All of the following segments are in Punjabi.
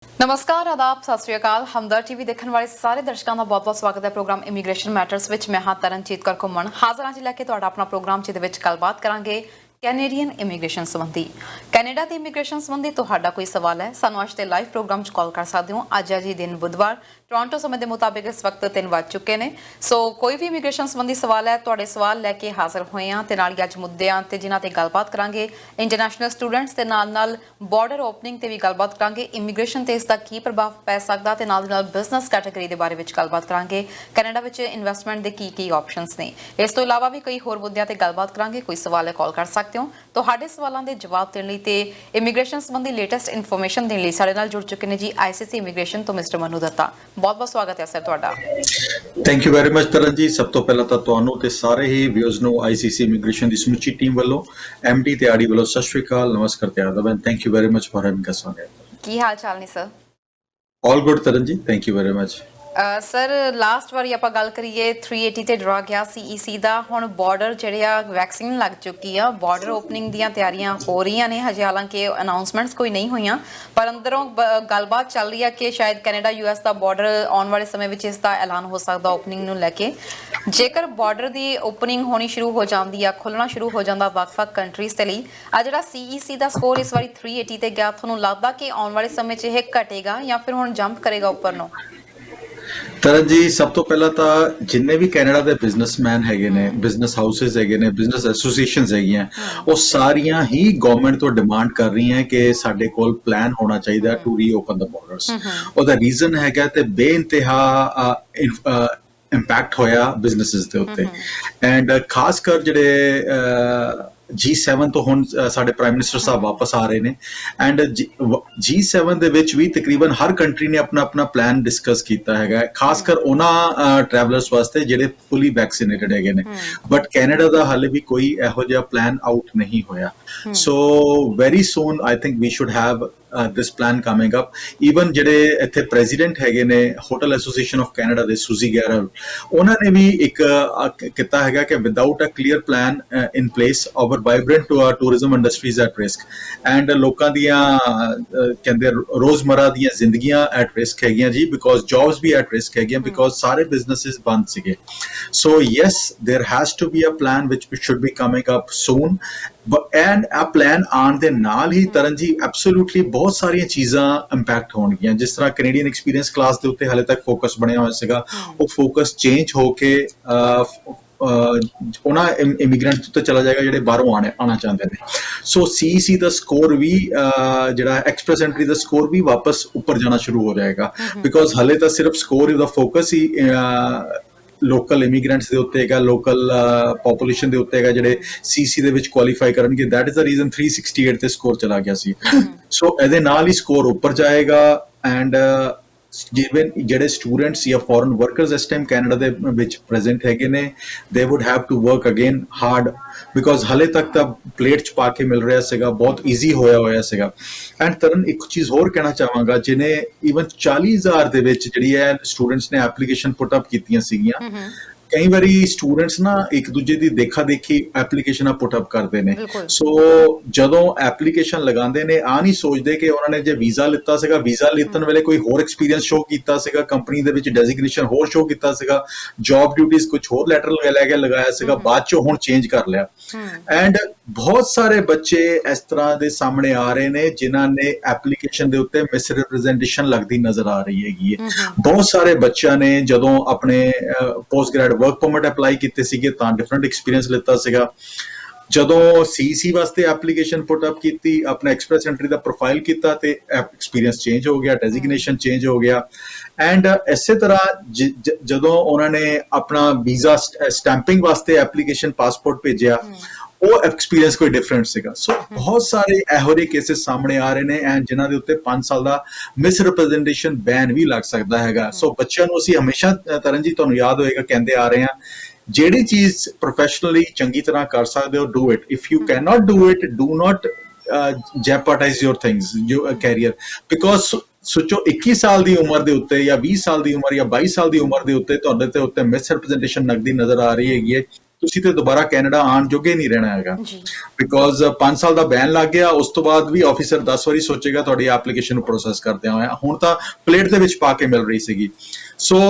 ਨਮਸਕਾਰ ਆਦਾਬ ਸਤਿ ਸ਼੍ਰੀ ਅਕਾਲ ਹਮਦਰ ਟੀਵੀ ਦੇਖਣ ਵਾਲੇ ਸਾਰੇ ਦਰਸ਼ਕਾਂ ਦਾ ਬਹੁਤ-ਬਹੁਤ ਸਵਾਗਤ ਹੈ ਪ੍ਰੋਗਰਾਮ ਇਮੀਗ੍ਰੇਸ਼ਨ ਮੈਟਰਸ ਵਿੱਚ ਮੈਂ ਹਾਂ ਤਰਨਜੀਤ ਕੌਰ ਘੁੰਮਣ ਹਾਜ਼ਰ ਹਾਂ ਜੀ ਲੈ ਕੇ ਤੁਹਾਡਾ ਆਪਣਾ ਪ੍ਰੋਗਰਾਮ ਜਿਹਦੇ ਵਿੱਚ ਗੱਲਬਾਤ ਕਰਾਂਗੇ ਕੈਨੇਡੀਅਨ ਇਮੀਗ੍ਰੇਸ਼ਨ ਸੰਬੰਧੀ ਕੈਨੇਡਾ ਦੀ ਇਮੀਗ੍ਰੇਸ਼ਨ ਸੰਬੰਧੀ ਤੁਹਾਡਾ ਕੋਈ ਸਵਾਲ ਹੈ ਸਾਨੂੰ ਅੱਜ ਦੇ ਲਾਈਵ ਪ੍ਰੋਗਰਾਮ 'ਚ ਕਾਲ ਕਰ ਸਕਦੇ ਹੋ ਅੱਜ ਹੈ ਜੀ ਦਿਨ ਬੁੱਧਵਾਰ ਟੋਰਾਂਟੋ ਸਮੇਂ ਦੇ ਮੁਤਾਬਿਕ ਇਸ ਵਕਤ 3 ਵੱਜ ਚੁੱਕੇ ਨੇ ਸੋ ਕੋਈ ਵੀ ਇਮੀਗ੍ਰੇਸ਼ਨ ਸੰਬੰਧੀ ਸਵਾਲ ਹੈ ਤੁਹਾਡੇ ਸਵਾਲ ਲੈ ਕੇ ਹਾਜ਼ਰ ਹੋਏ ਹਾਂ ਤੇ ਨਾਲ ਹੀ ਅੱਜ ਮੁੱਦਿਆਂ ਤੇ ਜਿਨ੍ਹਾਂ ਤੇ ਗੱਲਬਾਤ ਕਰਾਂਗੇ ਇੰਟਰਨੈਸ਼ਨਲ ਸਟੂਡੈਂਟਸ ਦੇ ਨਾਲ ਬਾਰਡਰ ਓਪਨਿੰਗ ਤੇ ਵੀ ਗੱਲਬਾਤ ਕਰਾਂਗੇ ਇਮੀਗ੍ਰੇਸ਼ਨ ਤੇ ਇਸ ਦਾ ਕੀ ਪ੍ਰਭਾਵ ਪੈ ਸਕਦਾ ਤੇ ਨਾਲ ਦੀ ਨਾਲ ਬਿਜ਼ਨਸ ਕੈਟਾਗਰੀ ਦੇ ਬਾਰੇ ਵਿੱਚ ਗੱਲਬਾਤ ਕਰਾਂਗੇ ਕੈਨੇਡਾ ਵਿੱਚ ਇਨਵੈਸਟਮੈਂਟ ਦੇ ਕੀ ਆਪਸ਼ਨਸ ਨੇ ਇਸ ਤੋਂ ਇਲਾਵਾ ਵੀ ਕਈ ਹੋਰ ਮੁੱਦਿਆਂ ਤੇ ਗੱਲਬਾਤ ਕਰਾਂਗੇ ਕੋਈ ਸਵਾਲ ਹੈ ਕਾਲ ਕਰ ਸਕਦੇ ਹੋ ਤੁਹਾਡੇ ਸਵਾਲਾਂ ਦੇ ਜਵਾਬ ਦੇਣ ਲਈ ਤੇ ਇਮੀਗ੍ਰੇਸ਼ਨ ਸੰਬੰਧੀ ਲੇਟੈਸਟ ਇਨਫੋਰਮੇਸ਼ਨ ਦੇਣ ਲਈ ਸਾਡੇ ਨਾਲ ਜੁੜ ਚੁੱਕੇ ਨੇ ਜੀ ਆਈਸੀਸੀ ਇਮੀਗ੍ਰੇਸ਼ਨ ਤੋਂ ਮਿਸਟਰ ਮਨੂ ਦੱਤਾ ਬਹੁਤ ਸਵਾਗਤ ਹੈ ਸਰ ਤੁਹਾਡਾ thank you very much Tarn ਜੀ ਸਭ ਤੋਂ ਪਹਿਲਾਂ ਤਾਂ ਤੁਹਾਨੂੰ ਤੇ ਸਾਰੇ ਹੀ ਵਿਊਅਰਸ ਨੂੰ ਆਈਸੀਸੀ ਇਮੀਗ੍ਰੇਸ਼ਨ ਦੀ ਸਮੁੱਚੀ ਟੀਮ ਵੱਲੋਂ ਐਮਡੀ ਤੇ ਆਰਡੀ ਵੱਲੋਂ ਸਤਿ ਸ਼੍ਰੀ ਅਕਾਲ ਨਮਸਕਾਰ ਤੇ ਆਦਾਬ and thank you very much for having us on air ਕੀ ਹਾਲ ਚਾਲ ਨੇ sir all good Taran ji thank you very much sir last ਵਾਰੀ ਆਪਾਂ ਗੱਲ ਕਰੀਏ 380 ਤੇ ਡਰਾ ਗਿਆ ਸੀਈਸੀ ਦਾ ਹੁਣ ਬਾਰਡਰ ਜਿਹੜੇ ਆ ਵੈਕਸੀਨ ਲੱਗ ਚੁੱਕੀ ਆ ਬਾਰਡਰ ਓਪਨਿੰਗ ਦੀਆਂ ਤਿਆਰੀਆਂ ਹੋ ਰਹੀਆਂ ਨੇ ਹਜੇ ਹਾਲਾਂਕਿ ਅਨਾਉਂਸਮੈਂਟਸ ਕੋਈ ਨਹੀਂ ਹੋਈਆਂ ਪਰ ਅੰਦਰੋਂ ਗੱਲਬਾਤ ਚੱਲ ਰਹੀ ਆ ਕਿ ਸ਼ਾਇਦ ਕੈਨੇਡਾ ਯੂਐਸ ਦਾ ਬਾਰਡਰ ਆਉਣ ਵਾਲੇ ਸਮੇਂ ਵਿੱਚ ਇਸ ਦਾ ਐਲਾਨ ਹੋ ਸਕਦਾ ਓਪਨਿੰਗ ਨੂੰ ਲੈ ਕੇ ਜੇਕਰ ਬਾਰਡਰ ਦੀ ਓਪਨਿੰਗ ਹੋਣੀ ਸ਼ੁਰੂ ਹੋ ਜਾਂਦੀ ਆ ਖੁੱਲਣਾ ਸ਼ੁਰੂ ਹੋ ਜਾਂਦਾ ਵੱਖ-ਵੱਖ ਕੰਟਰੀਜ਼ ਦੇ ਲਈ ਆ ਜਿਹੜਾ ਸੀਈਸੀ ਦਾ ਸਕੋਰ ਇਸ ਵਾਰੀ 380 ਤੇ ਗਿਆ ਤੁਹਾਨੂੰ ਲੱਗਦਾ ਕਿ ਆਉਣ ਵਾਲੇ ਸਮੇਂ 'ਚ ਇਹ ਘਟੇਗਾ ਜਾਂ ਫਿਰ ਹੁਣ ਜੰਪ ਕਰੇਗਾ ਉੱਪਰ ਨੂੰ ਤਰਨ ਜੀ ਸਭ ਤੋਂ ਪਹਿਲਾਂ ਤਾਂ ਜਿੰਨੇ ਵੀ ਕੈਨੇਡਾ ਦੇ ਬਿਜ਼ਨਸਮੈਨ ਹੈਗੇ ਨੇ ਬਿਜ਼ਨਸ ਹਾਊਸਸ ਹੈਗੇ ਨੇ ਬਿਜ਼ਨਸ ਐਸੋਸੀਏਸ਼ਨਸ ਹੈਗੀਆਂ ਉਹ ਸਾਰੀਆਂ ਹੀ ਗਵਰਨਮੈਂਟ ਤੋਂ ਡਿਮਾਂਡ ਕਰ ਰਹੀਆਂ ਕਿ ਸਾਡੇ ਕੋਲ ਪਲਾਨ ਹੋਣਾ ਚਾਹੀਦਾ ਟੂ ਰੀਓਪਨ ਦ ਬਾਰਡਰਸ ਉਹਦਾ ਰੀਜ਼ਨ ਹੈਗਾ ਤੇ ਬੇਇੰਤਹਾ ਇੰਪੈਕਟ ਹੋਇਆ ਬਿਜ਼ਨੈਸਸ ਦੇ ਉੱਤੇ ਐਂਡ ਖਾਸ ਕਰ ਜਿਹੜੇ G7 ਤੋਂ ਹੁਣ ਸਾਡੇ ਪ੍ਰਾਈਮ ਮਿਨਿਸਟਰ ਸਾਹਿਬ ਵਾਪਸ ਆ ਰਹੇ ਨੇ ਐਂਡ G7 ਦੇ ਵਿੱਚ ਵੀ ਤਕਰੀਬਨ ਹਰ ਕੰਟਰੀ ਨੇ ਆਪਣਾ ਪਲਾਨ ਡਿਸਕਸ ਕੀਤਾ ਹੈਗਾ ਖਾਸ ਕਰ ਉਹਨਾਂ ਟਰੈਵਲਰਸ ਵਾਸਤੇ ਜਿਹੜੇ ਫੁੱਲੀ ਵੈਕਸੀਨੇਟਡ ਹੈਗੇ ਨੇ ਬਟ ਕੈਨੇਡਾ ਦਾ ਹਾਲੇ ਵੀ ਕੋਈ ਇਹੋ ਜਿਹਾ ਪਲਾਨ ਆਊਟ ਨਹੀਂ ਹੋਇਆ so very soon I think we should have this plan coming up even ਜਿਹੜੇ ਇੱਥੇ ਪ੍ਰੈਜ਼ੀਡੈਂਟ ਹੈਗੇ ਨੇ ਹੋਟਲ ਐਸੋਸੀਏਸ਼ਨ ਆਫ ਕੈਨੇਡਾ ਦੇ ਸੂਜ਼ੀ ਗੈਰਲ ਉਹਨਾਂ ਨੇ ਵੀ ਇੱਕ ਕੀਤਾ ਹੈਗਾ ਕਿ without a clear plan in place our vibrant tourism industries at risk and ਲੋਕਾਂ ਦੀਆਂ ਕਹਿੰਦੇ ਰੋਜ਼ਮਰਾ ਦੀਆਂ ਜ਼ਿੰਦਗੀਆਂ ਐਟ ਰਿਸਕ ਹੈਗੀਆਂ ਜੀ ਬਿਕੋਜ਼ ਜੌਬਸ ਵੀ ਐਟ ਰਿਸਕ ਹੈਗੀਆਂ ਬਿਕੋਜ਼ ਸਾਰੇ ਬਿਜ਼ਨੈਸਿਸ ਬੰਦ ਸੀਗੇ so yes there has to be a plan which should be coming up soon and a plan ਆਉਣ ਦੇ ਨਾਲ ਹੀ ਤਰਨ ਜੀ ਐਬਸੋਲੂਟਲੀ ਬਹੁਤ ਸਾਰੀਆਂ ਚੀਜ਼ਾਂ ਇੰਪੈਕਟ ਹੋਣਗੀਆਂ ਜਿਸ ਤਰ੍ਹਾਂ ਕੈਨੇਡੀਅਨ ਐਕਸਪੀਰੀਅੰਸ ਕਲਾਸ ਦੇ ਉੱਤੇ ਹਾਲੇ ਤੱਕ ਫੋਕਸ ਬਣਿਆ ਹੋਇਆ ਸੀਗਾ ਉਹ ਫੋਕਸ ਚੇਂਜ ਹੋ ਕੇ ਉਹਨਾਂ ਇਮੀਗ੍ਰੈਂਟਸ ਉੱਤੇ ਚਲਾ ਜਾਏਗਾ ਜਿਹੜੇ ਬਾਹਰੋਂ ਆਉਣਾ ਚਾਹੁੰਦੇ ਨੇ ਸੋ ਸੀਈਸੀ ਦਾ ਸਕੋਰ ਵੀ ਜਿਹੜਾ ਐਕਸਪ੍ਰੈਸ ਐਂਟਰੀ ਦਾ ਸਕੋਰ ਵੀ ਵਾਪਸ ਉੱਪਰ ਜਾਣਾ ਸ਼ੁਰੂ ਹੋ ਜਾਏਗਾ ਬਿਕੋਜ਼ ਹਾਲੇ ਤਾਂ ਸਿਰਫ ਸਕੋਰ ਦਾ ਫੋਕਸ ਹੀ ਲੋਕਲ ਇਮੀਗ੍ਰੈਂਟਸ ਦੇ ਉੱਤੇ ਹੈਗਾ ਲੋਕਲ ਪੋਪੂਲੇਸ਼ਨ ਦੇ ਉੱਤੇ ਹੈਗਾ ਜਿਹੜੇ ਸੀਸੀ ਦੇ ਵਿੱਚ ਕੁਆਲੀਫਾਈ ਕਰਨਗੇ ਦੈਟ ਇਜ਼ ਦ ਰੀਜ਼ਨ 368 ਤੇ ਸਕੋਰ ਚਲਾ ਗਿਆ ਸੀ ਸੋ ਇਹਦੇ ਨਾਲ ਹੀ ਸਕੋਰ ਉੱਪਰ ਜਾਏਗਾ ਐਂਡ ਜਿਵੇਂ ਜਿਹੜੇ ਸਟੂਡੈਂਟਸ ਜਾਂ ਫੋਰਨ ਵਰਕਰਸ ਇਸ ਟਾਈਮ ਕੈਨੇਡਾ ਦੇ ਵਿੱਚ ਪ੍ਰੈਜ਼ੈਂਟ ਹੈਗੇ ਨੇ they would have to work again hard because ਹਾਲੇ ਤੱਕ ਤਾਂ ਪਲੇਟ 'ਚ ਪਾ ਕੇ ਮਿਲ ਰਿਹਾ ਸੀਗਾ ਬਹੁਤ ਈਜ਼ੀ ਹੋਇਆ ਸੀਗਾ ਐਂਡ ਤਰਨ ਇੱਕ ਚੀਜ਼ ਹੋਰ ਕਹਿਣਾ ਚਾਹਾਂਗਾ ਜਿਹਨੇ ਈਵਨ 40,000 ਦੇ ਵਿੱਚ ਜਿਹੜੀ ਹੈ ਸਟੂਡੈਂਟਸ ਨੇ ਐਪਲੀਕੇਸ਼ਨ ਪੁੱਟ ਅਪ ਕੀਤੀਆਂ ਸੀਗੀਆਂ ਕਈ ਵਾਰੀ ਸਟੂਡੈਂਟਸ ਨਾ ਇੱਕ ਦੂਜੇ ਦੀ ਦੇਖਾ ਦੇਖੀ ਐਪਲੀਕੇਸ਼ਨਾਂ ਪੁੱਟ ਅਪ ਕਰਦੇ ਨੇ ਸੋ ਜਦੋਂ ਐਪਲੀਕੇਸ਼ਨ ਲਗਾਉਂਦੇ ਨੇ ਆ ਨਹੀਂ ਸੋਚਦੇ ਕਿ ਉਹਨਾਂ ਨੇ ਜੇ ਵੀਜ਼ਾ ਲਿੱਤਾ ਸੀਗਾ ਵੀਜ਼ਾ ਲਿੱਤਣ ਵੇਲੇ ਕੋਈ ਹੋਰ ਐਕਸਪੀਰੀਅੰਸ ਸ਼ੋ ਕੀਤਾ ਸੀਗਾ ਕੰਪਨੀ ਦੇ ਵਿੱਚ ਡੈਜ਼ਿਗਨੇਸ਼ਨ ਹੋਰ ਸ਼ੋ ਕੀਤਾ ਸੀਗਾ ਜੌਬ ਡਿਊਟੀਜ਼ ਕੁਝ ਹੋਰ ਲੈਟਰ ਲੈ ਕੇ ਲਗਾਇਆ ਸੀਗਾ ਬਾਅਦ ਚੋਂ ਹੁਣ ਚੇਂਜ ਕਰ ਲਿਆ ਐਂਡ ਬਹੁਤ ਸਾਰੇ ਬੱਚੇ ਇਸ ਤਰ੍ਹਾਂ ਦੇ ਸਾਹਮਣੇ ਆ ਰਹੇ ਨੇ ਜਿਨ੍ਹਾਂ ਨੇ ਐਪਲੀਕੇਸ਼ਨ ਦੇ ਉੱਤੇ ਮਿਸ ਰਿਪਰੈਜ਼ੈਂਟੇਸ਼ਨ ਲੱਗਦੀ ਨਜ਼ਰ ਆ ਰਹੀ ਹੈਗੀ ਹੈ ਬਹੁਤ ਸਾਰੇ ਬੱਚਿਆਂ ਨੇ ਜਦੋਂ ਆਪਣੇ post grad work permit apply ਕੀਤੇ ਸੀਗੇ ਤਾਂ ਡਿਫਰੈਂਟ ਐਕਸਪੀਰੀਅੰਸ ਲਿੱਤਾ ਸੀਗਾ ਜਦੋਂ ਸੀਸੀ ਵਾਸਤੇ ਐਪਲੀਕੇਸ਼ਨ ਪੁੱਟ ਅਪ ਕੀਤੀ ਆਪਣਾ ਐਕਸਪ੍ਰੈਸ ਐਂਟਰੀ ਦਾ ਪ੍ਰੋਫਾਈਲ ਕੀਤਾ ਤੇ ਐਕਸਪੀਰੀਅੰਸ ਚੇਂਜ ਹੋ ਗਿਆ ਡੈਜ਼ਿਗਨੇਸ਼ਨ ਚੇਂਜ ਹੋ ਗਿਆ ਐਂਡ ਇਸੇ ਤਰ੍ਹਾਂ ਜਦੋਂ ਉਹਨਾਂ ਨੇ ਆਪਣਾ ਵੀਜ਼ਾ ਸਟੈਂਪਿੰਗ ਵਾਸਤੇ ਐਪਲੀਕੇਸ਼ਨ ਪਾਸਪੋਰਟ ਭੇਜਿਆ ਉਹ ਐਕਸਪੀਰੀਅੰਸ ਕੋਈ ਡਿਫਰੈਂਟ ਸੀਗਾ ਸੋ ਬਹੁਤ ਸਾਰੇ ਇਹੋ ਜਿਹੇ ਕੇਸਿਸ ਸਾਹਮਣੇ ਆ ਰਹੇ ਨੇ ਐਂਡ ਜਿਨ੍ਹਾਂ ਦੇ ਉੱਤੇ 5 ਸਾਲ ਦਾ ਮਿਸ ਰਿਪਰੈਜ਼ੈਂਟੇਸ਼ਨ ਬੈਨ ਵੀ ਲੱਗ ਸਕਦਾ ਹੈਗਾ ਸੋ ਬੱਚਿਆਂ ਨੂੰ ਅਸੀਂ ਹਮੇਸ਼ਾ ਤਰਨ ਜੀ ਤੁਹਾਨੂੰ ਯਾਦ ਹੋਏਗਾ ਕਹਿੰਦੇ ਆ ਰਹੇ ਹਾਂ ਜਿਹੜੀ ਚੀਜ਼ ਪ੍ਰੋਫੈਸ਼ਨਲੀ ਚੰਗੀ ਤਰ੍ਹਾਂ ਕਰ ਸਕਦੇ ਹੋ do it if you can not do it do not jeopardize your things your career because ਸੋਚੋ 21 ਸਾਲ ਦੀ ਉਮਰ ਦੇ ਉੱਤੇ ਜਾਂ 20 ਸਾਲ ਦੀ ਉਮਰ ਜਾਂ 22 ਸਾਲ ਦੀ ਉਮਰ ਦੇ ਉੱਤੇ ਤੁਹਾਡੇ ਤੇ ਉੱਤੇ ਮਿਸ ਰਿਪਰੈਜ਼ੈਂਟੇਸ਼ਨ ਨਗਦੀ ਨਜ਼ਰ ਆ ਰਹੀ ਹੈਗੀ ਹੈ ਤੁਸੀਂ ਤੇ ਦੁਬਾਰਾ ਕੈਨੇਡਾ ਆਉਣ ਜੋਗੇ ਨਹੀਂ ਰਹਿਣਾ ਹੈਗਾ ਜੀ ਬਿਕੋਜ਼ 5 ਸਾਲ ਦਾ ਬੈਨ ਲੱਗ ਗਿਆ ਉਸ ਤੋਂ ਬਾਅਦ ਵੀ ਆਫੀਸਰ 10 ਵਾਰੀ ਸੋਚੇਗਾ ਤੁਹਾਡੀ ਐਪਲੀਕੇਸ਼ਨ ਨੂੰ ਪ੍ਰੋਸੈਸ ਕਰਦਿਆਂ ਹੋਇਆ ਹੁਣ ਤਾਂ ਪਲੇਟ ਦੇ ਵਿੱਚ ਪਾ ਕੇ ਮਿਲ ਰਹੀ ਸੀਗੀ ਸੋ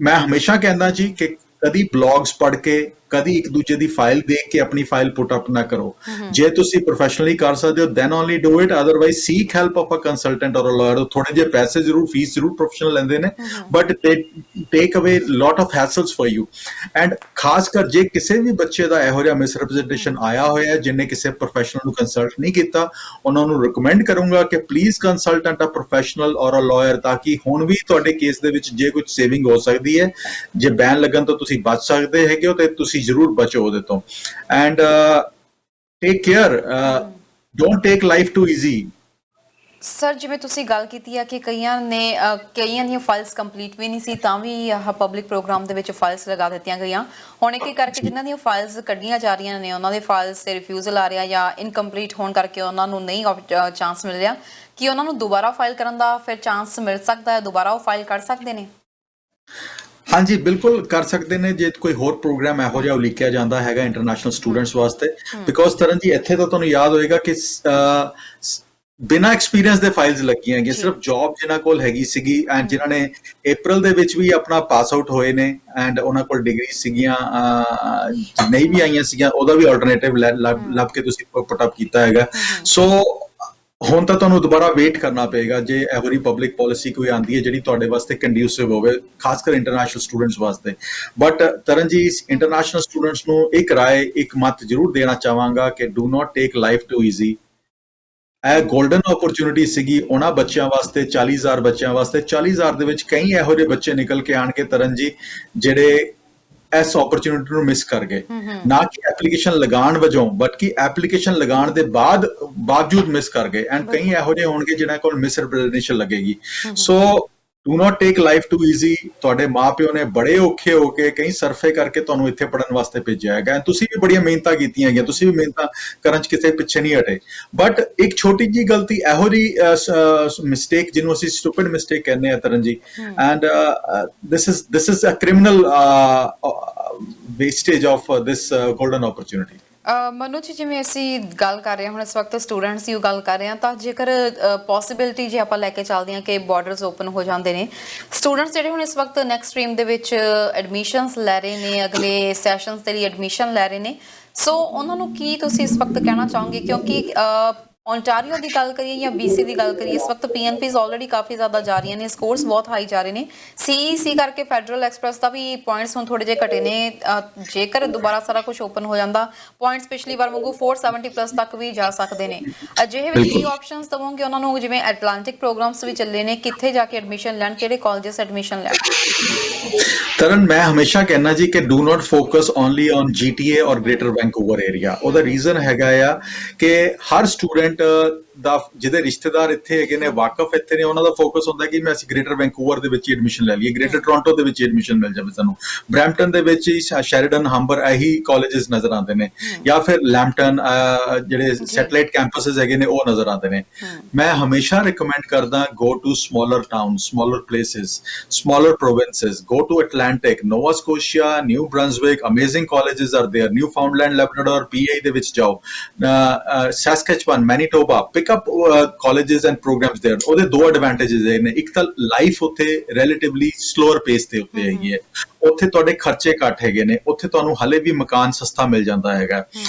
ਮੈਂ ਹਮੇਸ਼ਾ ਕਹਿੰਦਾ ਜੀ ਕਿ ਕਦੀ ਬਲੌਗਸ ਪੜ੍ਹ ਕੇ ਕਦੀ ਇੱਕ ਦੂਜੇ ਦੀ ਫਾਈਲ ਦੇਖ ਕੇ ਆਪਣੀ ਫਾਈਲ ਪੁੱਟ ਅਪ ਨਾ ਕਰੋ ਜੇ ਤੁਸੀਂ ਪ੍ਰੋਫੈਸ਼ਨਲੀ ਕਰ ਸਕਦੇ ਹੋ then only do it otherwise seek help of a consultant or a lawyer ਥੋੜੇ ਜਿਹੇ ਪੈਸੇ ਜ਼ਰੂਰ ਫੀਸ ਜ਼ਰੂਰ ਪ੍ਰੋਫੈਸ਼ਨਲ ਲੈਂਦੇ ਨੇ but take away lot of hassles for you and ਖਾਸ ਕਰ ਜੇ ਕਿਸੇ ਵੀ ਬੱਚੇ ਦਾ ਇਹੋ ਜਿਹਾ ਮਿਸਰੈਪ੍ਰੈਜ਼ੈਂਟੇਸ਼ਨ ਆਇਆ ਹੋਇਆ ਜਿਨੇ ਕਿਸੇ ਪ੍ਰੋਫੈਸ਼ਨਲ ਨੂੰ ਕੰਸਲਟ ਨਹੀਂ ਕੀਤਾ ਉਹਨਾਂ ਨੂੰ ਰਿਕਮੈਂਡ ਕਰੂੰਗਾ ਕਿ ਪਲੀਜ਼ ਕੰਸਲਟੈਂਟ ਅ ਪ੍ਰੋਫੈਸ਼ਨਲ ਔਰ ਅ ਲਾਇਰ ਤਾਂ ਕਿ ਹੁਣ ਵੀ ਤੁਹਾਡੇ ਕੇਸ ਦੇ ਵਿੱਚ ਜੇ ਕੁਝ ਸੇਵਿੰਗ ਹੋ ਸਕਦੀ ਹੈ ਜੇ ਬੈਨ ਲੱਗਣ ਤੋਂ ਤੁਸੀਂ ਬਚ ਸਕਦੇ ਹੈਗੇ ਹੋ ਤੇ ਤੁਸੀਂ ਜ਼ਰੂਰ ਬਚੋ ਉਹਦੇ ਤੋਂ and take care don't take life too easy sir ਜਿਵੇਂ ਤੁਸੀਂ ਗੱਲ ਕੀਤੀ ਹੈ ਕਿ ਕਈਆਂ ਦੀਆਂ ਫਾਈਲਸ ਕੰਪਲੀਟ ਵੀ ਨਹੀਂ ਸੀ ਤਾਂ ਵੀ ਪਬਲਿਕ ਪ੍ਰੋਗਰਾਮ ਦੇ ਵਿੱਚ ਫਾਈਲਸ ਲਗਾ ਦਿੱਤੀਆਂ ਗਈਆਂ ਹੁਣ ਇੱਕ ਕਰਕੇ ਜਿਨ੍ਹਾਂ ਦੀਆਂ ਫਾਈਲਸ ਕੱਢੀਆਂ ਜਾ ਰਹੀਆਂ ਨੇ ਉਹਨਾਂ ਦੇ ਫਾਈਲਸ ਤੇ ਰਿਫਿਊਜ਼ਲ ਆ ਰਿਹਾ ਜਾਂ ਇਨਕੰਪਲੀਟ ਹੋਣ ਕਰਕੇ ਉਹਨਾਂ ਨੂੰ ਨਹੀਂ ਚਾਂਸ ਮਿਲ ਰਿਹਾ ਕਿ ਉਹਨਾਂ ਨੂੰ ਦੁਬਾਰਾ ਫਾਈਲ ਕਰਨ ਦਾ ਫਿਰ ਚਾਂਸ ਮਿਲ ਸਕਦਾ ਹੈ ਦੁਬਾਰਾ ਉਹ ਫਾਈਲ ਕਰ ਸਕਦੇ ਨੇ ਹਾਂਜੀ ਬਿਲਕੁਲ ਕਰ ਸਕਦੇ ਨੇ ਜੇ ਕੋਈ ਹੋਰ ਪ੍ਰੋਗਰਾਮ ਇਹੋ ਜਿਹਾ ਉਲੀਕਿਆ ਜਾਂਦਾ ਹੈਗਾ ਇੰਟਰਨੈਸ਼ਨਲ ਸਟੂਡੈਂਟਸ ਵਾਸਤੇ ਬਿਕੋਜ਼ ਤਰਨ ਜੀ ਇੱਥੇ ਤਾਂ ਤੁਹਾਨੂੰ ਯਾਦ ਹੋਏਗਾ ਕਿ ਬਿਨਾਂ ਐਕਸਪੀਰੀਅੰਸ ਦੇ ਫਾਈਲਸ ਲੱਗੀਆਂ ਹੈਗੀਆਂ ਸਿਰਫ ਜੌਬ ਜਿਨ੍ਹਾਂ ਕੋਲ ਹੈਗੀ ਸੀਗੀ ਐਂਡ ਜਿਨ੍ਹਾਂ ਨੇ ਅਪ੍ਰੈਲ ਦੇ ਵਿੱਚ ਵੀ ਆਪਣਾ ਪਾਸ ਆਊਟ ਹੋਏ ਨੇ ਐਂਡ ਉਹਨਾਂ ਕੋਲ ਡਿਗਰੀ ਸੀਗੀਆਂ ਨਹੀਂ ਵੀ ਆਈਆਂ ਸੀਗੀਆਂ ਉਹਦਾ ਵੀ ਆਲਟਰਨੇਟਿਵ ਲੱਭ ਕੇ ਤੁਸੀਂ ਪੁੱਟ ਅਪ ਕੀਤਾ ਹੈਗਾ ਸੋ ਹੁਣ ਤਾਂ ਤੁਹਾਨੂੰ ਦੁਬਾਰਾ ਵੇਟ ਕਰਨਾ ਪਏਗਾ ਜੇ ਐਵਰੀ ਪਬਲਿਕ ਪਾਲਿਸੀ ਕੋਈ ਆਂਦੀ ਹੈ ਜਿਹੜੀ ਤੁਹਾਡੇ ਵਾਸਤੇ ਕੰਡਿਊਸਿਵ ਹੋਵੇ ਖਾਸ ਕਰ ਇੰਟਰਨੈਸ਼ਨਲ ਸਟੂਡੈਂਟਸ ਵਾਸਤੇ ਬਟ ਤਰਨ ਜੀ ਇੰਟਰਨੈਸ਼ਨਲ ਸਟੂਡੈਂਟਸ ਨੂੰ ਇੱਕ ਰਾਏ ਇੱਕ ਮਤ ਜ਼ਰੂਰ ਦੇਣਾ ਚਾਹਾਂਗਾ ਕਿ do not take life too easy ਇਹ ਗੋਲਡਨ ਓਪਰਚੁਨਿਟੀ ਸੀਗੀ ਉਹਨਾਂ ਬੱਚਿਆਂ ਵਾਸਤੇ 40,000 ਬੱਚਿਆਂ ਵਾਸਤੇ 40,000 ਦੇ ਵਿੱਚ ਕਈ ਇਹੋ ਜਿਹੇ ਬੱਚੇ ਨਿਕਲ ਕੇ ਆਣਗੇ ਤਰਨ ਜੀ ਜਿਹੜੇ ਇਸ ਓਪਰਚੁਨਿਟੀ ਨੂੰ ਮਿਸ ਕਰ ਗਏ ਨਾ ਕਿ ਐਪਲੀਕੇਸ਼ਨ ਲਗਾਉਣ ਵਜੋਂ ਬਟ ਕਿ ਐਪਲੀਕੇਸ਼ਨ ਲਗਾਉਣ ਦੇ ਬਾਵਜੂਦ ਮਿਸ ਕਰ ਗਏ ਐਂਡ ਕਈ ਇਹੋ ਜਿਹੇ ਹੋਣਗੇ ਜਿਨ੍ਹਾਂ ਕੋਲ ਮਿਸ ਰਿਪਰੈਜ਼ੈਂਟੇਸ਼ਨ ਲੱਗੇਗੀ so do not take life too easy ਤੁਹਾਡੇ ਮਾਪਿਓ ਨੇ ਬੜੇ ਔਖੇ ਹੋ ਕੇ ਕਈ ਸਰਫੇ ਕਰਕੇ ਤੁਹਾਨੂੰ ਇੱਥੇ ਪੜਨ ਵਾਸਤੇ ਭੇਜਿਆ ਹੈਗਾ ਤੁਸੀਂ ਵੀ ਬੜੀਆਂ ਮਿਹਨਤਾਂ ਕੀਤੀਆਂ ਹੈਗੀਆਂ ਤੁਸੀਂ ਵੀ ਮਿਹਨਤਾਂ ਕਰਨ 'ਚ ਕਿਸੇ ਪਿੱਛੇ ਨਹੀਂ ਹਟੇ ਬਟ ਇੱਕ ਛੋਟੀ ਜੀ ਗਲਤੀ ਇਹੋ ਜਿਹੀ ਮਿਸਟੇਕ ਜਿਹਨੂੰ ਅਸੀਂ ਸਟੂਪਿਡ ਮਿਸਟੇਕ ਕਹਿੰਦੇ ਆ ਤਰਨ ਜੀ and this is a criminal wastage of this golden opportunity Manu ਜੀ ਜਿਵੇਂ ਅਸੀਂ ਗੱਲ ਕਰ ਰਹੇ ਹਾਂ ਹੁਣ ਇਸ ਵਕਤ ਸਟੂਡੈਂਟਸ ਦੀ ਗੱਲ ਕਰ ਰਹੇ ਹਾਂ ਤਾਂ ਜੇਕਰ ਪੋਸੀਬਿਲਿਟੀ ਜੇ ਆਪਾਂ ਲੈ ਕੇ ਚੱਲਦੇ ਹਾਂ ਕਿ ਬਾਰਡਰਸ ਓਪਨ ਹੋ ਜਾਂਦੇ ਨੇ ਸਟੂਡੈਂਟਸ ਜਿਹੜੇ ਹੁਣ ਇਸ ਵਕਤ ਨੈਕਸਟ ਸਟਰੀਮ ਦੇ ਵਿੱਚ ਐਡਮਿਸ਼ਨਸ ਲੈ ਰਹੇ ਨੇ ਅਗਲੇ ਸੈਸ਼ਨਸ ਦੇ ਲਈ ਐਡਮਿਸ਼ਨ ਲੈ ਰਹੇ ਨੇ ਸੋ ਉਹਨਾਂ ਨੂੰ ਕੀ ਤੁਸੀਂ ਇਸ ਵਕਤ ਕਹਿਣਾ ਚਾਹੋਗੇ ਕਿਉਂਕਿ ਓਨਟਾਰੀਓ ਦੀ ਗੱਲ ਕਰੀਏ ਜਾਂ BC ਦੀ ਗੱਲ ਕਰੀਏ ਇਸ ਵਕਤ PNPs ਆਲਰੇਡੀ ਕਾਫੀ ਜ਼ਿਆਦਾ ਜਾ ਰਹੀਆਂ ਨੇ ਸਕੋਰਸ ਬਹੁਤ ਹਾਈ ਜਾ ਰਹੇ ਨੇ CEC ਕਰਕੇ ਫੈਡਰਲ ਐਕਸਪ੍ਰੈਸ ਦਾ ਵੀ ਪੁਆਇੰਟਸ ਹੁਣ ਥੋੜੇ ਜਿਹੇ ਘਟੇ ਨੇ ਜੇਕਰ ਦੁਬਾਰਾ ਸਾਰਾ ਕੁਝ ਓਪਨ ਹੋ ਜਾਂਦਾ ਪੁਆਇੰਟਸ ਪਿਛਲੀ ਵਾਰ ਵਾਂਗੂ 470 ਪਲੱਸ ਤੱਕ ਵੀ ਜਾ ਸਕਦੇ ਨੇ ਅਜਿਹੇ ਵਿੱਚ ਕੀ ਆਪਸ਼ਨਸ ਦਵੋਗੇ ਉਹਨਾਂ ਨੂੰ ਜਿਵੇਂ ਐਟਲਾਂਟਿਕ ਪ੍ਰੋਗਰਾਮਸ ਵੀ ਚੱਲੇ ਨੇ ਕਿੱਥੇ ਜਾ ਕੇ ਐਡਮਿਸ਼ਨ ਲੈਣ ਕਿਹੜੇ ਕਾਲਜਸ ਐਡਮਿਸ਼ਨ ਲੈਣ ਤਰਨ ਮੈਂ ਹਮੇਸ਼ਾ ਕਹਿੰਦਾ ਜੀ ਕਿ do not focus only on GTA ਔਰ ਗ੍ਰੇਟਰ ਵੈਂਕੂਵਰ ਏਰੀਆ ਉਹਦਾ ਰੀਜ਼ਨ ਹੈਗਾ ਆ ਕਿ ਹਰ ਸਟੂਡੈਂਟ ਦਾ ਜਿਹਦੇ ਰਿਸ਼ਤੇਦਾਰ ਇੱਥੇ ਹੈਗੇ ਨੇ ਵਾਕਫ ਇੱਥੇ ਨੇ ਉਹਨਾਂ ਦਾ ਫੋਕਸ ਹੁੰਦਾ ਕਿ ਮੈਂ ਅਸੀਂ ਗ੍ਰੇਟਰ ਵੈਂਕੂਵਰ ਦੇ ਵਿੱਚ ਹੀ ਐਡਮਿਸ਼ਨ ਲੈ ਲਈਏ ਗ੍ਰੇਟਰ ਟੋਰਾਂਟੋ ਦੇ ਵਿੱਚ ਐਡਮਿਸ਼ਨ ਮਿਲ ਜਾਵੇ ਸਾਨੂੰ ਬਰੈਂਪਟਨ ਦੇ ਵਿੱਚ ਹੀ ਸ਼ੈਰੀਡਨ ਹੰਬਰ ਇਹੀ ਕਾਲਜਸ ਨਜ਼ਰ ਆਉਂਦੇ ਨੇ ਜਾਂ ਫਿਰ ਲੈਂਪਟਨ ਜਿਹੜੇ ਸੈਟੇਲਾਈਟ ਕੈਂਪਸਸ ਹੈਗੇ ਨੇ ਉਹ ਨਜ਼ਰ ਆਉਂਦੇ ਨੇ ਮੈਂ ਹਮੇਸ਼ਾ ਰਿਕਮੈਂਡ ਕਰਦਾ go to smaller town smaller places smaller provinces go to Atlantic Nova Scotia New Brunswick amazing colleges are there Newfoundland Labrador PA ਦੇ ਵਿੱਚ ਜਾਓ Saskatchewan Manitoba pick up colleges and programs there ਉਹਦੇ ਦੋ ਐਡਵਾਂਟੇजेस ਨੇ ਇੱਕ ਤਾਂ ਲਾਈਫ ਉੱਥੇ ਰਿਲੇਟਿਵਲੀ ਸਲੋਅਰ ਪੇਸ ਤੇ ਉੱਤੇ ਹੈਗੀ ਹੈ ਉੱਥੇ ਤੁਹਾਡੇ ਖਰਚੇ ਘੱਟ ਹੈਗੇ ਨੇ ਉੱਥੇ ਤੁਹਾਨੂੰ ਹਲੇ ਵੀ ਮਕਾਨ ਸਸਤਾ ਮਿਲ ਜਾਂਦਾ ਹੈਗਾ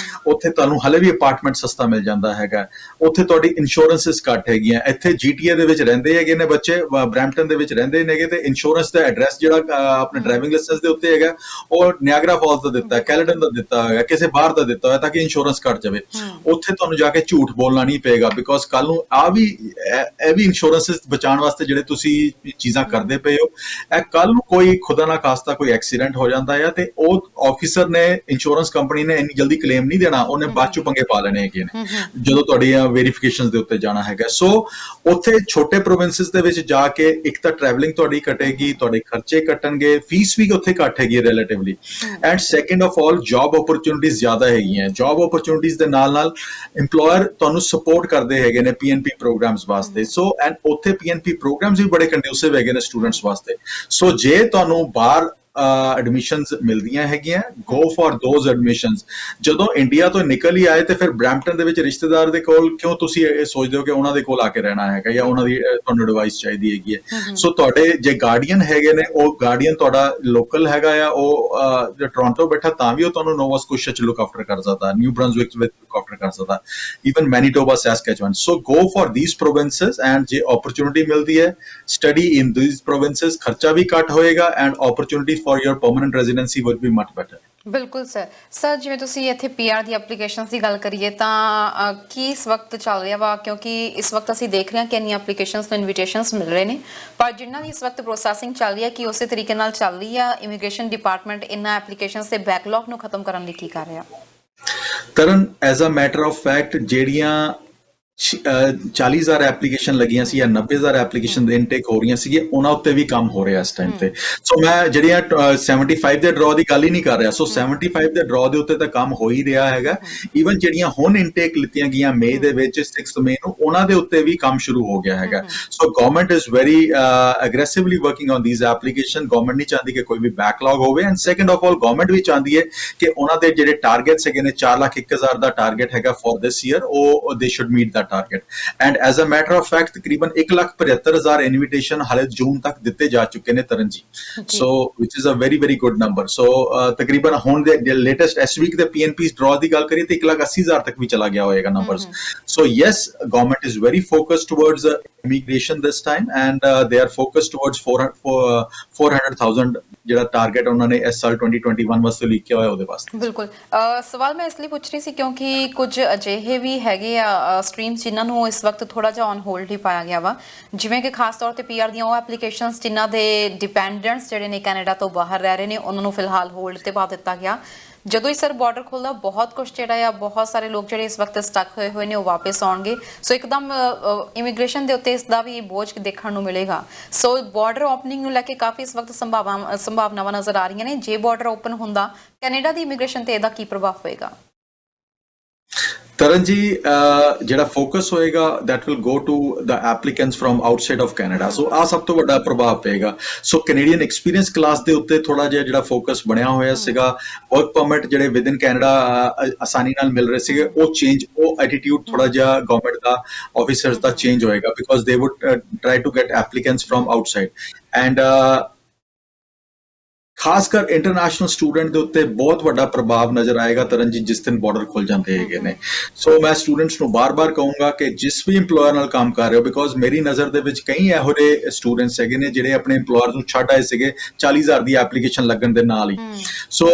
ਉੱਥੇ ਤੁਹਾਨੂੰ ਹਲੇ ਵੀ ਅਪਾਰਟਮੈਂਟ ਸਸਤਾ ਮਿਲ ਜਾਂਦਾ ਹੈਗਾ ਉੱਥੇ ਤੁਹਾਡੀ ਇੰਸ਼ੋਰੈਂਸਸ ਘੱਟ ਹੈਗੀਆਂ ਇੱਥੇ GTA ਦੇ ਵਿੱਚ ਰਹਿੰਦੇ ਹੈਗੇ ਨੇ ਬੱਚੇ ਬਰੈਂਪਟਨ ਦੇ ਵਿੱਚ ਰਹਿੰਦੇ ਨੇਗੇ ਤੇ ਇੰਸ਼ੋਰੈਂਸ ਦਾ ਐਡਰੈਸ ਜਿਹੜਾ ਆਪਣੇ ਡਰਾਈਵਿੰਗ ਲਾਇਸੈਂਸ ਦੇ ਉੱਤੇ ਹੈਗਾ ਉਹ ਨਿਆਗਰਾ ਫਾਲਸ ਦਾ ਦਿੱਤਾ ਹੈ ਕੈਲਡਨ ਦਾ ਦਿੱਤਾ ਹੋਇਆ ਕਿਸੇ ਬਾਹਰ ਦਾ ਦਿੱਤਾ ਹੋਇਆ ਤਾਂ ਕਿ ਇੰਸ਼ੋਰੈਂਸ ਘੱਟ ਜਾਵੇ ਉੱਥੇ ਤੁਹਾਨੂੰ ਜਾ ਕੇ ਝੂਠ ਬੋਲਣਾ ਨਹੀਂ ਪਏਗਾ ਬਿਕੋਜ਼ ਕੱਲ ਨੂੰ ਇਹ ਵੀ ਇੰਸ਼ੋਰੈਂਸਸ ਬਚਾਉਣ ਵਾਸਤੇ ਜਿਹੜੇ ਤੁਸੀਂ ਚੀਜ਼ਾਂ ਕਰਦੇ ਪਏ ਹੋ ਇਹ ਕੱਲ ਨੂੰ ਕੋਈ ਖੁਦਾ ਨਾ ਖਾਸਤਾ ਕੋਈ ਐਕਸੀਡੈਂਟ ਹੋ ਜਾਂਦਾ ਹੈ ਤੇ ਉਹ ਆਫੀਸਰ ਨੇ ਇੰਸ਼ੋਰੈਂਸ ਕੰਪਨੀ ਨੇ ਇੰਨੀ ਜਲਦੀ ਕਲੇਮ ਨਹੀਂ ਦੇਣਾ ਉਹਨੇ ਬਾਅਦ ਚੋਂ ਪੰਗੇ ਪਾ ਲੈਣੇ ਹੈਗੇ ਨੇ ਜਦੋਂ ਤੁਹਾਡੀਆਂ ਵੈਰੀਫਿਕੇਸ਼ਨਸ ਦੇ ਉੱਤੇ ਜਾਣਾ ਹੈਗਾ ਸੋ ਉੱਥੇ ਛੋਟੇ ਪ੍ਰੋਵਿੰਸਸ ਦੇ ਵਿੱਚ ਜਾ ਕੇ ਇੱਕ ਤਾਂ ਟਰੈਵਲਿੰਗ ਤੁਹਾਡੀ ਘਟੇਗੀ ਤੁਹਾਡੇ ਖਰਚੇ ਘਟਣਗੇ ਫੀਸ ਵੀ ਉੱਥੇ ਘੱਟ ਹੈਗੀ relatively and second of all job opportunities ਜ਼ਿਆਦਾ ਹੈਗੀਆਂ ਜੌਬ ਓਪਰਚੁਨਿਟੀਜ਼ ਦੇ ਨਾਲ ਇੰਪਲੋਇਰ ਤੁਹਾਨੂੰ ਸਪੋਰਟ ਕਰਦੇ ਹੈਗੇ ਨੇ PNP ਪ੍ਰੋਗਰਾਮਸ ਵਾਸਤੇ ਸੋ ਐਂਡ ਉੱਥੇ PNP ਪ੍ਰੋਗਰਾਮਸ ਵੀ ਬੜੇ ਕੰਡਿਊਸਿਵ ਹੈਗੇ ਨੇ ਸਟੂਡੈਂਟਸ ਵਾਸਤੇ ਸੋ ਜੇ ਤੁਹਾਨੂੰ ਬਾਹਰ ਐਡਮਿਸ਼ਨਸ ਮਿਲਦੀਆਂ ਹੈਗੀਆਂ, ਗੋ ਫॉर ਦੋਜ਼ ਐਡਮਿਸ਼ਨਸ। ਜਦੋਂ ਇੰਡੀਆ ਤੋਂ ਨਿਕਲ ਹੀ ਆਏ ਤੇ ਫਿਰ ਬਰੈਂਪਟਨ ਦੇ ਵਿੱਚ ਰਿਸ਼ਤੇਦਾਰ ਦੇ ਕੋਲ ਕਿਉਂ ਤੁਸੀਂ ਇਹ ਸੋਚਦੇ ਹੋ ਕਿ ਉਹਨਾਂ ਦੇ ਕੋਲ ਆ ਕੇ ਰਹਿਣਾ ਹੈਗਾ ਜਾਂ ਉਹਨਾਂ ਦੀ ਤੁਹਾਨੂੰ ਐਡਵਾਈਸ ਚਾਹੀਦੀ ਹੈਗੀ ਹੈ। ਸੋ ਤੁਹਾਡੇ ਜੇ ਗਾਰਡੀਅਨ ਹੈਗੇ ਨੇ, ਉਹ ਗਾਰਡੀਅਨ ਤੁਹਾਡਾ ਲੋਕਲ ਹੈਗਾ ਆ, ਉਹ ਜੇ ਟੋਰਾਂਟੋ ਬੈਠਾ ਤਾਂ ਵੀ ਉਹ ਤੁਹਾਨੂੰ ਨੋਵਾ ਸਕੋਸ਼ੀਆ ਚ ਲੁੱਕ ਆਫਟਰ ਕਰ ਸਕਦਾ, ਨਿਊ ਬ੍ਰੰਸਵਿਕ ਵਿੱਚ ਲੁੱਕ ਆਫਟਰ ਕਰ ਸਕਦਾ, even Manitoba, Saskatchewan. So go for these provinces and ਜੇ opportunity ਮਿਲਦੀ ਹੈ study in these provinces, ਖਰਚਾ ਵੀ ਘੱਟ ਹੋਏਗਾ and opportunity for your permanent residency would be much better। ਬਿਲਕੁਲ ਸਰ ਜਿਵੇਂ ਤੁਸੀਂ ਇੱਥੇ ਪੀਆਰ ਦੀ ਐਪਲੀਕੇਸ਼ਨਸ ਦੀ ਗੱਲ ਕਰੀਏ ਤਾਂ ਕੀ ਇਸ ਵਕਤ ਚੱਲ ਰਿਹਾ ਵਾ, ਕਿਉਂਕਿ ਇਸ ਵਕਤ ਅਸੀਂ ਦੇਖ ਰਹੇ ਹਾਂ ਕਿ ਇੰਨੀਆਂ ਐਪਲੀਕੇਸ਼ਨਸ ਤੋਂ ਇਨਵੀਟੇਸ਼ਨਸ ਮਿਲ ਰਹੇ ਨੇ, ਪਰ ਜਿਨ੍ਹਾਂ ਦੀ ਇਸ ਵਕਤ ਪ੍ਰੋਸੈਸਿੰਗ ਚੱਲ ਰਹੀ ਹੈ ਕਿ ਉਸੇ ਤਰੀਕੇ ਨਾਲ ਚੱਲ ਰਹੀ ਆ? ਇਮੀਗ੍ਰੇਸ਼ਨ ਡਿਪਾਰਟਮੈਂਟ ਇਹਨਾਂ ਐਪਲੀਕੇਸ਼ਨਸ ਦੇ ਬੈਕਲੌਗ ਨੂੰ ਖਤਮ ਕਰਨ ਲਈ ਕੀ ਕਰ ਰਿਹਾ? Taran, as a matter of fact ਜਿਹੜੀਆਂ 40,000 ਐਪਲੀਕੇਸ਼ਨ ਲੱਗੀਆਂ ਸੀ ਜਾਂ 90,000 ਐਪਲੀਕੇਸ਼ਨ ਦੇ ਇਨਟੇਕ ਹੋ ਰਹੀਆਂ ਸੀਗੀਆਂ, ਉਹਨਾਂ ਉੱਤੇ ਵੀ ਕੰਮ ਹੋ ਰਿਹਾ ਇਸ ਟਾਈਮ ਤੇ। ਸੋ ਮੈਂ ਜਿਹੜੀਆਂ 75 ਦੇ ਡਰਾਅ ਦੀ ਗੱਲ ਹੀ ਨਹੀਂ ਕਰ ਰਿਹਾ। ਸੋ 75 ਦੇ ਡਰਾਅ ਦੇ ਉੱਤੇ ਤਾਂ ਕੰਮ ਹੋ ਹੀ ਰਿਹਾ ਹੈਗਾ। ਈਵਨ ਜਿਹੜੀਆਂ ਹੁਣ ਇਨਟੇਕ ਲਿੱਤੀਆਂ ਗਈਆਂ ਮਈ ਦੇ ਵਿੱਚ 6 ਮਈ ਨੂੰ, ਉਹਨਾਂ ਦੇ ਉੱਤੇ ਵੀ ਕੰਮ ਸ਼ੁਰੂ ਹੋ ਗਿਆ ਹੈਗਾ। So government is very aggressively working on these application. Government ਨਹੀਂ ਚਾਹੁੰਦੀ ਕਿ ਕੋਈ ਵੀ ਬੈਕਲੌਗ ਹੋਵੇ, and second of all government ਵੀ ਚਾਹੁੰਦੀ ਹੈ ਕਿ ਉਹਨਾਂ ਦੇ ਜਿਹੜੇ ਟਾਰਗੇਟਸ ਹੈਗੇ ਨੇ, 4,01,000 ਦਾ ਟਾਰਗੇਟ ਹੈਗਾ ਫॉर ਦਿਸ ਈਅਰ, ਉਹ they should meet the target, and as a matter of fact ਤਕਰੀਬਨ 1,75,000 ਇਨਵੀਟੇਸ਼ਨ ਹਾਲੇ ਜੂਨ ਤੱਕ ਦਿੱਤੇ ਜਾ ਚੁੱਕੇ ਨੇ ਤਰਨ ਜੀ। ਸੋ which is a very very good number। ਸੋ ਤਕਰੀਬਨ ਹੁਣ ਦੇ ਲੇਟੈਸਟ ਇਸ ਵੀਕ ਦੇ ਪੀਐਨਪੀਸ ਡਰਾਅ ਦੀ ਗੱਲ ਕਰੀਏ ਤਾਂ 1,80,000 ਤੱਕ ਵੀ ਚਲਾ ਗਿਆ ਹੋਏਗਾ numbers. So yes, government is very focused towards immigration this time, and they are focused towards 400,000 ਜਿਹੜਾ ਟਾਰਗੇਟ ਉਹਨਾਂ ਨੇ ਇਸ ਸਾਲ 2021 ਵਾਸਤੇ ਲਿਖਿਆ ਹੋਇਆ ਉਹਦੇ ਵਾਸਤੇ। ਬਿਲਕੁਲ ਸਵਾਲ ਮੈਂ ਇਸ ਲਈ ਪੁੱਛ ਰਹੀ ਸੀ ਕਿਉਂਕਿ ਕੁਝ ਅਜਿਹੇ ਵੀ ਹੈਗੇ ਆ ਸਟਰੀਮਸ ਜਿਨ੍ਹਾਂ ਨੂੰ ਇਸ ਵਕਤ ਥੋੜਾ ਜਿਹਾ ਔਨ ਹੋਲਡ ਹੀ ਪਾਇਆ ਗਿਆ ਵਾ, ਜਿਵੇਂ ਕਿ ਖਾਸ ਤੌਰ ਤੇ ਪੀਆਰ ਦੀਆਂ ਉਹ ਐਪਲੀਕੇਸ਼ਨਸ ਜਿਨ੍ਹਾਂ ਦੇ ਡਿਪੈਂਡੈਂਟਸ ਜਿਹੜੇ ਨੇ ਕੈਨੇਡਾ ਤੋਂ ਬਾਹਰ ਰਹਿ ਰਹੇ ਨੇ, ਉਹਨਾਂ ਨੂੰ ਫਿਲਹਾਲ ਹੋਲਡ ਤੇ ਪਾ ਦਿੱਤਾ ਗਿਆ। ਜਦੋਂ ਹੀ ਸਰ ਬਾਰਡਰ ਖੁੱਲਦਾ, ਬਹੁਤ ਕੁਝ ਜਿਹੜਾ ਆ, ਬਹੁਤ ਸਾਰੇ ਲੋਕ ਜਿਹੜੇ ਇਸ ਵਕਤ ਸਟਕ ਹੋਏ ਨੇ ਉਹ ਵਾਪਸ ਆਉਣਗੇ। ਸੋ ਇੱਕਦਮ ਇਮੀਗ੍ਰੇਸ਼ਨ ਦੇ ਉੱਤੇ ਇਸ ਦਾ ਵੀ ਬੋਝ ਦੇਖਣ ਨੂੰ ਮਿਲੇਗਾ। ਸੋ ਬਾਰਡਰ ਓਪਨਿੰਗ ਨੂੰ ਲੈ ਕੇ ਕਾਫੀ ਇਸ ਵਕਤ ਸੰਭਾਵਨਾਵਾਂ ਨਜ਼ਰ ਆ ਰਹੀਆਂ ਨੇ। ਜੇ ਬਾਰਡਰ ਓਪਨ ਹੁੰਦਾ, ਕੈਨੇਡਾ ਦੀ ਇਮੀਗ੍ਰੇਸ਼ਨ ਤੇ ਇਹਦਾ ਕੀ ਪ੍ਰਭਾਵ ਹੋਏਗਾ? ਤਰਨ ਜੀ, ਜਿਹੜਾ ਫੋਕਸ ਹੋਏਗਾ that will go to the applicants from outside of Canada। ਸੋ ਆ ਸਭ ਤੋਂ ਵੱਡਾ ਪ੍ਰਭਾਵ ਪਏਗਾ। ਸੋ ਕੈਨੇਡੀਅਨ ਐਕਸਪੀਰੀਅੰਸ ਕਲਾਸ ਦੇ ਉੱਤੇ ਥੋੜਾ ਜਿਹਾ ਜਿਹੜਾ ਫੋਕਸ ਬਣਿਆ ਹੋਇਆ ਸੀਗਾ, ਵਰਕ ਪਰਮਿਟ ਜਿਹੜੇ ਵਿਦਨ ਕੈਨੇਡਾ ਆਸਾਨੀ ਨਾਲ ਮਿਲ ਰਹੇ ਸੀਗੇ, ਉਹ ਐਟੀਟਿਊਡ ਥੋੜਾ ਜਿਹਾ ਗਵਰਨਮੈਂਟ ਦਾ ਆਫੀਸਰਸ ਦਾ ਚੇਂਜ ਹੋਏਗਾ, because they would try to get applicants from outside। and ਖਾਸ ਕਰ ਇੰਟਰਨੈਸ਼ਨਲ ਸਟੂਡੈਂਟ ਦੇ ਉੱਤੇ ਬਹੁਤ ਵੱਡਾ ਪ੍ਰਭਾਵ ਨਜ਼ਰ ਆਏਗਾ ਤਰਨ ਜੀ, ਜਿਸ ਦਿਨ ਬਾਰਡਰ ਖੁੱਲ ਜਾਂਦੇ ਹੈਗੇ ਨੇ। ਸੋ ਮੈਂ ਸਟੂਡੈਂਟਸ ਨੂੰ ਬਾਰ-ਬਾਰ ਕਹੂੰਗਾ ਕਿ ਜਿਸ ਵੀ ਇੰਪਲੋਇਰ ਨਾਲ ਕੰਮ ਕਰ ਰਹੇ ਹੋ, ਬਿਕੋਜ਼ ਮੇਰੀ ਨਜ਼ਰ ਦੇ ਵਿੱਚ ਕਈ ਇਹੋ ਜਿਹੇ ਸਟੂਡੈਂਟਸ ਹੈਗੇ ਨੇ ਜਿਹੜੇ ਆਪਣੇ ਇੰਪਲੋਇਰ ਨੂੰ ਛੱਡ ਆਏ ਸੀਗੇ 40,000 ਦੀ ਐਪਲੀਕੇਸ਼ਨ ਲੱਗਣ ਦੇ ਨਾਲ ਹੀ। ਸੋ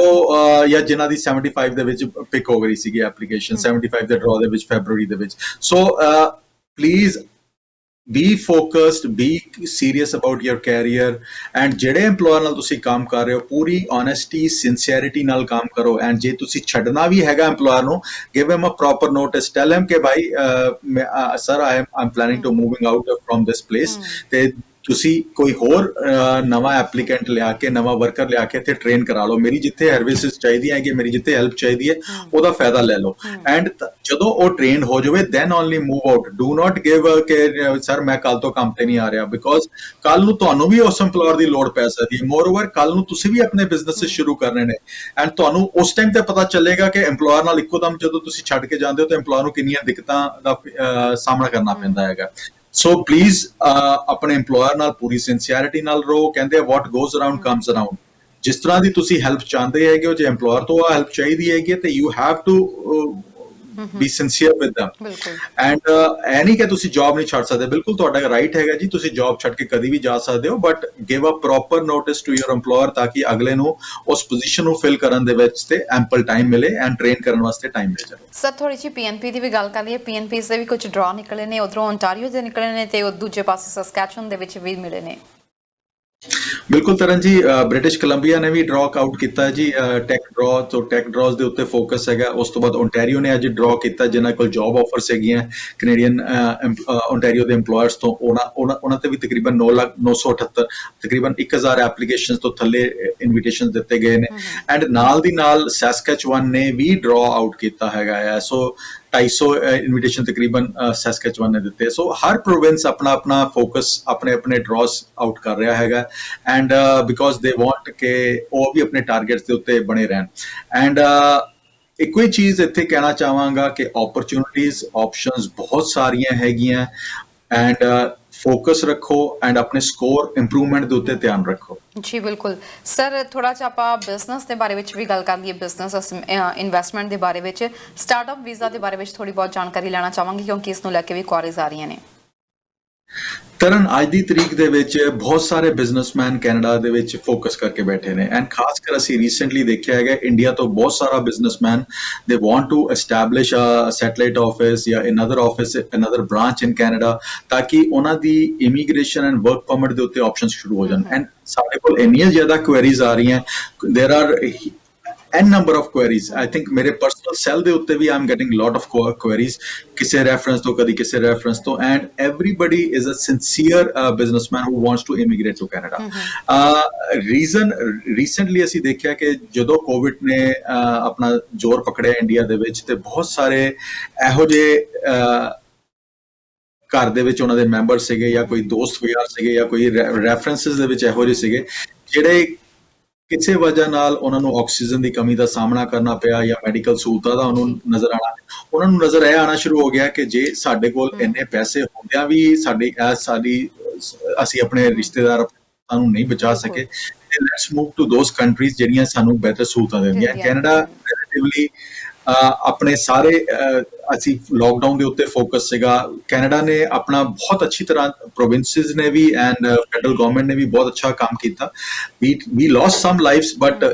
ਜਾਂ ਜਿਨ੍ਹਾਂ ਦੀ 75 ਦੇ ਵਿੱਚ ਪਿਕ ਹੋ ਗਈ ਸੀਗੀ ਐਪਲੀਕੇਸ਼ਨ, 75 ਦੇ ਡਰਾਅ ਦੇ ਵਿੱਚ ਫੈਬਰੂਰੀ ਦੇ ਵਿੱਚ। So please be focused, be serious about your career, and ਜਿਹੜੇ employer ਨਾਲ ਤੁਸੀਂ ਕੰਮ ਕਰ ਰਹੇ ਹੋ, ਪੂਰੀ honesty, sincerity ਨਾਲ ਕੰਮ ਕਰੋ। and ਜੇ ਤੁਸੀਂ ਛੱਡਣਾ ਵੀ ਹੈਗਾ employer ਨੂੰ, give him a proper notice, tell him ਕਿ ਭਾਈ sir I'm planning to moving out from this place, ਤੇ ਤੁਸੀਂ ਕੋਈ ਹੋਰ ਨਵਾਂ ਐਪਲੀਕੈਂਟ ਲਿਆ ਕੇ, ਨਵਾਂ ਵਰਕਰ ਲਿਆ ਕੇ ਇੱਥੇ ਟ੍ਰੇਨ ਕਰਾ ਲਓ। ਮੇਰੀ ਜਿੱਥੇ ਸਰਵਿਸਿਜ਼ ਚਾਹੀਦੀਆਂ ਹੈਗੀ, ਮੇਰੀ ਜਿੱਥੇ ਹੈਲਪ ਚਾਹੀਦੀ ਹੈ, ਉਹਦਾ ਫਾਇਦਾ ਲੈ ਲਓ। ਐਂਡ ਜਦੋਂ ਉਹ ਟ੍ਰੇਨ ਹੋ ਜਾਵੇ, then only move out. Do not give ਕਿ ਸਰ ਮੈਂ ਕੱਲ ਤੋਂ ਕੰਮ ਤੇ ਨਹੀਂ ਆ ਰਿਹਾ, ਬਿਕੋਜ਼ ਕੱਲ ਨੂੰ ਤੁਹਾਨੂੰ ਵੀ ਉਸ ਇੰਪਲੋਇਰ ਦੀ ਲੋੜ ਪੈ ਸਕਦੀ ਹੈ। ਮੋਰਓਵਰ ਕੱਲ ਨੂੰ ਤੁਸੀਂ ਵੀ ਆਪਣੇ ਬਿਜ਼ਨਸ ਸ਼ੁਰੂ ਕਰਨੇ ਨੇ, ਐਂਡ ਤੁਹਾਨੂੰ ਉਸ ਟਾਈਮ ਤੇ ਪਤਾ ਚੱਲੇਗਾ ਕਿ ਇੰਪਲੋਇਰ ਨਾਲ ਇੱਕੋ ਦਮ ਜਦੋਂ ਤੁਸੀਂ ਛੱਡ ਕੇ ਜਾਂਦੇ ਹੋ ਤਾਂ ਇੰਪਲੋਇਰ ਨੂੰ ਕਿੰਨੀਆਂ ਦਿੱਕਤਾਂ ਦਾ ਸਾਹਮਣਾ ਕਰਨਾ ਪੈਂਦਾ ਹੈਗਾ। ਸੋ ਪਲੀਜ਼ ਆਪਣੇ ਇੰਪਲੋਇਰ ਨਾਲ ਪੂਰੀ ਸਿੰਸੀਅਰਿਟੀ ਨਾਲ ਰਹੋ। ਕਹਿੰਦੇ ਵਾਟ ਗੋਜ਼ ਅਰਾਊਂਡ ਕਮਸ ਅਰਾਊਂਡ। ਜਿਸ ਤਰ੍ਹਾਂ ਦੀ ਤੁਸੀਂ ਹੈਲਪ ਚਾਹੁੰਦੇ ਹੈਗੇ ਹੋ, ਜੇ ਇੰਪਲੋਇਰ ਤੋਂ ਆ ਹੈਲਪ ਚਾਹੀਦੀ ਹੈਗੀ ਤੇ you have to be sincere with them। ਐਂਡ ਇਹ ਨਹੀਂ ਕਿ ਤੁਸੀਂ ਜੌਬ ਨਹੀਂ ਛੱਡ ਸਕਦੇ, ਬਿਲਕੁਲ ਤੁਹਾਡਾ ਰਾਈਟ ਹੈਗਾ ਜੀ, ਤੁਸੀਂ ਜੌਬ ਛੱਡ ਕੇ ਕਦੀ ਵੀ ਜਾ ਸਕਦੇ ਹੋ, but give a proper notice to your employer ਤਾਂ ਕਿ ਅਗਲੇ ਨੂੰ ਉਸ ਪੋਜੀਸ਼ਨ ਨੂੰ ਫਿਲ ਕਰਨ ਦੇ ਵਿੱਚ ਤੇ ਐਂਪਲ ਟਾਈਮ ਮਿਲੇ ਐਂਡ ਟ੍ਰੇਨ ਕਰਨ ਵਾਸਤੇ ਟਾਈਮ ਮਿਲ ਜਾਵੇ। ਸਰ ਥੋੜੀ ਜਿਹੀ ਪੀਐਨਪੀ ਦੀ ਵੀ ਗੱਲ ਕਰ ਲਈਏ। ਪੀਐਨਪੀਸ ਦੇ ਵੀ ਕੁਝ ਡਰਾ ਨਿਕਲੇ ਨੇ, ਉਧਰੋਂ ਓਨਟਾਰੀਓ ਦੇ ਨਿਕਲੇ ਨੇ ਤੇ ਦੂਜੇ ਪਾਸੇ ਸਸਕੈਚੁਅਨ ਦੇ ਵਿੱਚ ਵੀ ਮਿਲੇ ਨੇ। ਬਿਲਕੁਲ ਤਰਨ ਜੀ, ਬ੍ਰਿਟਿਸ਼ ਕੋਲੰਬੀਆ ਨੇ ਵੀ ਡਰਾਅ ਆਊਟ ਕੀਤਾ ਜੀ ਟੈਕ ਡਰਾਅ ਤੋਂ। ਟੈਕ ਡਰਾਅਸ ਦੇ ਉੱਤੇ ਫੋਕਸ ਹੈਗਾ। ਉਸ ਤੋਂ ਬਾਅਦ ਓਨਟਾਰੀਓ ਨੇ ਅੱਜ ਡਰਾਅ ਕੀਤਾ, ਜਿਨ੍ਹਾਂ ਕੋਲ ਜੌਬ ਆਫਰਸ ਹੈਗੀਆਂ ਕੈਨੇਡੀਅਨ ਓਨਟਾਰੀਓ ਦੇ ਇੰਪਲੋਇਰਸ ਤੋਂ। ਉਹਨਾਂ ਤੇ ਵੀ ਤਕਰੀਬਨ 9,78 ਤਕਰੀਬਨ 1,000 ਐਪਲੀਕੇਸ਼ਨ ਤੋਂ ਥੱਲੇ ਇਨਵੀਟੇਸ਼ਨ ਦਿੱਤੇ ਗਏ ਨੇ। ਐਂਡ ਨਾਲ ਦੀ ਨਾਲ ਸੈਸਕੈਚੁਅਨ ਨੇ ਵੀ ਡਰਾਅ ਆਊਟ ਕੀਤਾ ਹੈਗਾ ਹੈ। ਸੋ 250 ਇਨਵੀਟੇਸ਼ਨ ਤਕਰੀਬਨ ਸੈਸਕੈਚੁਆਨ ਨੇ ਦਿੱਤੇ। ਸੋ ਹਰ ਪ੍ਰੋਵਿੰਸ ਆਪਣਾ ਆਪਣਾ ਫੋਕਸ ਆਪਣੇ ਆਪਣੇ ਡਰਾਸ ਆਊਟ ਕਰ ਰਿਹਾ ਹੈਗਾ ਐਂਡ ਬਿਕੋਜ਼ ਦੇ ਵਾਂਟ ਕਿ ਉਹ ਵੀ ਆਪਣੇ ਟਾਰਗੇਟਸ ਦੇ ਉੱਤੇ ਬਣੇ ਰਹਿਣ ਐਂਡ ਇੱਕੋ ਹੀ ਚੀਜ਼ ਇੱਥੇ ਕਹਿਣਾ ਚਾਹਾਂਗਾ ਕਿ ਓਪਰਚੁਨਿਟੀਜ਼ ਆਪਸ਼ਨਸ ਬਹੁਤ ਸਾਰੀਆਂ ਹੈਗੀਆਂ ਐਂਡ ਫੋਕਸ ਰੱਖੋ ਐਂਡ ਆਪਣੇ ਸਕੋਰ ਇੰਪਰੂਵਮੈਂਟ ਦੇ ਉੱਤੇ ਧਿਆਨ ਰੱਖੋ। ਜੀ ਬਿਲਕੁਲ ਸਰ, ਥੋੜਾ ਜਿਹਾ ਆਪਾਂ ਬਿਜ਼ਨਸ ਦੇ ਬਾਰੇ ਵਿੱਚ ਵੀ ਗੱਲ ਕਰ ਲਈਏ, ਬਿਜ਼ਨਸ ਇਨਵੈਸਟਮੈਂਟ ਦੇ ਬਾਰੇ ਵਿੱਚ, ਸਟਾਰਟਅਪ ਵੀਜ਼ਾ ਦੇ ਬਾਰੇ ਵਿੱਚ ਥੋੜੀ ਬਹੁਤ ਜਾਣਕਾਰੀ ਲੈਣਾ ਚਾਹਾਂਗੀ ਕਿਉਂਕਿ ਇਸ ਨੂੰ ਲੈ ਕੇ ਵੀ ਕੁਆਰੀਜ਼ ਆ ਰਹੀਆਂ ਨੇ। ਤਰਨ ਅੱਜ ਦੀ ਤਰੀਕ ਦੇ ਵਿੱਚ ਬਹੁਤ ਸਾਰੇ ਬਿਜ਼ਨਸਮੈਨ ਕੈਨੇਡਾ ਦੇ ਵਿੱਚ ਫੋਕਸ ਕਰਕੇ ਬੈਠੇ ਨੇ ਐਂਡ ਖਾਸ ਕਰ ਅਸੀਂ ਰੀਸੈਂਟਲੀ ਦੇਖਿਆ ਹੈਗਾ ਇੰਡੀਆ ਤੋਂ ਬਹੁਤ ਸਾਰਾ businessman they want to establish a satellite office ਜਾਂ another office another branch in Canada ਤਾਂ ਕਿ ਉਹਨਾਂ ਦੀ ਇਮੀਗ੍ਰੇਸ਼ਨ ਐਂਡ ਵਰਕ ਪਰਮਿਟ ਦੇ ਉੱਤੇ ਆਪਸ਼ਨਸ ਸ਼ੁਰੂ ਹੋ ਜਾਣ ਐਂਡ ਸਾਡੇ ਕੋਲ ਇੰਨੀਆਂ ਜ਼ਿਆਦਾ ਕੁਐਰੀਜ਼ ਆ ਰਹੀਆਂ ਦੇਰ R n number of queries. I think ਮੇਰੇ personal cell ਦੇ ਉੱਤੇ ਵੀ I'm getting lot of queries ਕਿਸੇ reference ਤੋਂ ਕਦੀ ਕਿਸੇ reference ਤੋਂ and everybody is a sincere businessman who wants to immigrate to Canada. Reason recently ਅਸੀਂ ਦੇਖਿਆ ਕਿ ਜਦੋਂ ਕੋਵਿਡ ਨੇ ਆਪਣਾ ਜ਼ੋਰ ਪਕੜਿਆ ਇੰਡੀਆ ਦੇ ਵਿੱਚ ਤੇ ਬਹੁਤ ਸਾਰੇ ਇਹੋ ਜਿਹੇ ਘਰ ਦੇ ਵਿੱਚ ਉਹਨਾਂ ਦੇ ਮੈਂਬਰ ਸੀਗੇ ਜਾਂ ਕੋਈ ਦੋਸਤ ਯਾਰ ਸੀਗੇ ਜਾਂ ਕੋਈ ਰੈਫਰੈਂਸਿਸ ਦੇ ਵਿੱਚ ਇਹੋ ਜਿਹੇ ਸੀਗੇ ਜਿਹੜੇ ਕਿਸੇ ਵਜ੍ਹਾ ਨਾਲ ਉਹਨਾਂ ਨੂੰ ਆਕਸੀਜਨ ਦੀ ਕਮੀ ਦਾ ਸਾਹਮਣਾ ਕਰਨਾ ਪਿਆ ਜਾਂ ਮੈਡੀਕਲ ਸਹੂਲਤਾਂ ਦਾ ਉਹਨੂੰ ਨਜ਼ਰ ਆਣਾ, ਉਹਨਾਂ ਨੂੰ ਨਜ਼ਰ ਇਹ ਆਣਾ ਸ਼ੁਰੂ ਹੋ ਗਿਆ ਕਿ ਜੇ ਸਾਡੇ ਕੋਲ ਇੰਨੇ ਪੈਸੇ ਹੁੰਦਿਆਂ ਵੀ ਅਸੀਂ ਆਪਣੇ ਰਿਸ਼ਤੇਦਾਰ ਨੂੰ ਨਹੀਂ ਬਚਾ ਸਕੇ let's move to those countries ਜਿਹੜੀਆਂ ਸਾਨੂੰ ਬਿਹਤਰ ਸਹੂਲਤਾਂ ਦਿੰਦੀਆਂ। ਕੈਨੇਡਾ ਰਿਲੇਟਿਵਲੀ ਆਪਣੇ ਸਾਰੇ ਅਸੀਂ ਲੋਕਡਾਊਨ ਦੇ ਉੱਤੇ ਫੋਕਸ ਸੀਗਾ। ਕੈਨੇਡਾ ਨੇ ਆਪਣਾ ਬਹੁਤ ਅੱਛੀ ਤਰ੍ਹਾਂ ਪ੍ਰੋਵਿੰਸਿਸ ਨੇ ਵੀ ਐਂਡ ਫੈਡਰਲ ਗਵਰਨਮੈਂਟ ਨੇ ਵੀ ਬਹੁਤ ਅੱਛਾ ਕੰਮ ਕੀਤਾ। ਵੀ ਲੋਸਟ ਸਮ ਲਾਈਫਸ ਬਟ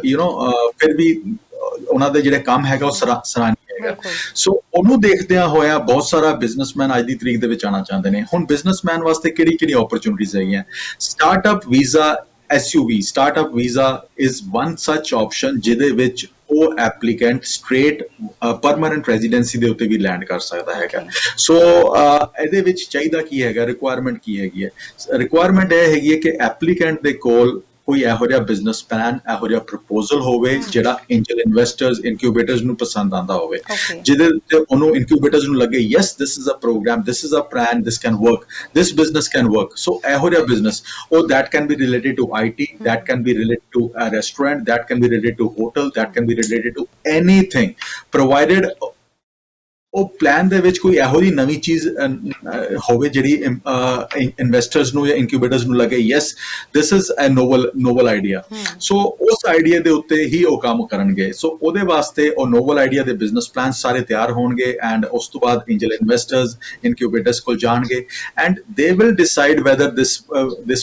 ਫਿਰ ਵੀ ਉਹਨਾਂ ਦੇ ਜਿਹੜੇ ਕੰਮ ਹੈਗਾ ਉਹ ਸਰਾਹਨੀय ਹੈਗਾ। ਸੋ ਉਹਨੂੰ ਦੇਖਦਿਆਂ ਹੋਇਆ ਬਹੁਤ ਸਾਰਾ ਬਿਜ਼ਨਸਮੈਨ ਅੱਜ ਦੀ ਤਰੀਕ ਦੇ ਵਿੱਚ ਆਉਣਾ ਚਾਹੁੰਦੇ ਨੇ। ਹੁਣ ਬਿਜ਼ਨਸਮੈਨ ਵਾਸਤੇ ਕਿਹੜੀ ਓਪਰਚੁਨਿਟੀਜ਼ ਹੈਗੀਆਂ? Startup visa SUV startup visa is one such option ਜਿਹਦੇ ਵਿੱਚ ਉਹ ਐਪਲੀਕੈਂਟ ਸਟ੍ਰੇਟ ਪਰਮਾਨੈਂਟ ਰੈਜ਼ੀਡੈਂਸੀ ਦੇ ਉੱਤੇ ਵੀ ਲੈਂਡ ਕਰ ਸਕਦਾ ਹੈਗਾ। ਸੋ ਇਹਦੇ ਵਿੱਚ ਚਾਹੀਦਾ ਕੀ ਹੈਗਾ, ਰਿਕੁਆਇਰਮੈਂਟ ਕੀ ਹੈਗੀ ਹੈ? ਰਿਕੁਆਇਰਮੈਂਟ ਇਹ ਹੈਗੀ ਹੈ ਕਿ ਐਪਲੀਕੈਂਟ ਦੇ ਕੋਲ ਕੋਈ ਇਹੋ ਜਿਹਾ ਬਿਜ਼ਨਸ ਪਲਾਨ, ਇਹੋ ਜਿਹਾ ਪ੍ਰਪੋਜ਼ਲ ਹੋਵੇ ਜਿਹੜਾ ਐਂਜਲ ਇਨਵੈਸਟਰਸ ਇਨਕਿਊਬੇਟਰਸ ਨੂੰ ਪਸੰਦ ਆਉਂਦਾ ਹੋਵੇ, ਜਿਹਦੇ ਤੇ ਉਹਨੂੰ ਇਨਕਿਊਬੇਟਰਸ ਨੂੰ ਲੱਗੇ yes this is a program, this is a plan, this can work, this business can work. So ਇਹੋ ਜਿਹਾ ਬਿਜ਼ਨਸ ਉਹ that can be related to IT, that can be related to a restaurant, that can be related to hotel, that can be related to anything provided ਉਹ ਪਲਾਨ ਦੇ ਵਿੱਚ ਕੋਈ ਇਹੋ ਜਿਹੀ ਨਵੀਂ ਚੀਜ਼ ਹੋਵੇ ਜਿਹੜੀ ਇਨਵੈਸਟਰਸ ਨੂੰ ਜਾਂ ਇਨਕਿਊਬੇਟਰਸ ਨੂੰ ਲੱਗੇ yes this is a novel idea. So ਉਸ ਆਈਡੀਆ ਦੇ ਉੱਤੇ ਹੀ ਉਹ ਕੰਮ ਕਰਨਗੇ। ਸੋ ਉਹਦੇ ਵਾਸਤੇ ਉਹ ਨੋਵਲ ਆਈਡੀਆ ਦੇ ਬਿਜ਼ਨਸ ਪਲਾਨ ਸਾਰੇ ਤਿਆਰ ਹੋਣਗੇ ਐਂਡ ਉਸ ਤੋਂ ਬਾਅਦ ਐਂਜਲ ਇਨਵੈਸਟਰਸ ਇਨਕਿਊਬੇਟਰਸ ਕੋਲ ਜਾਣਗੇ and they will decide whether this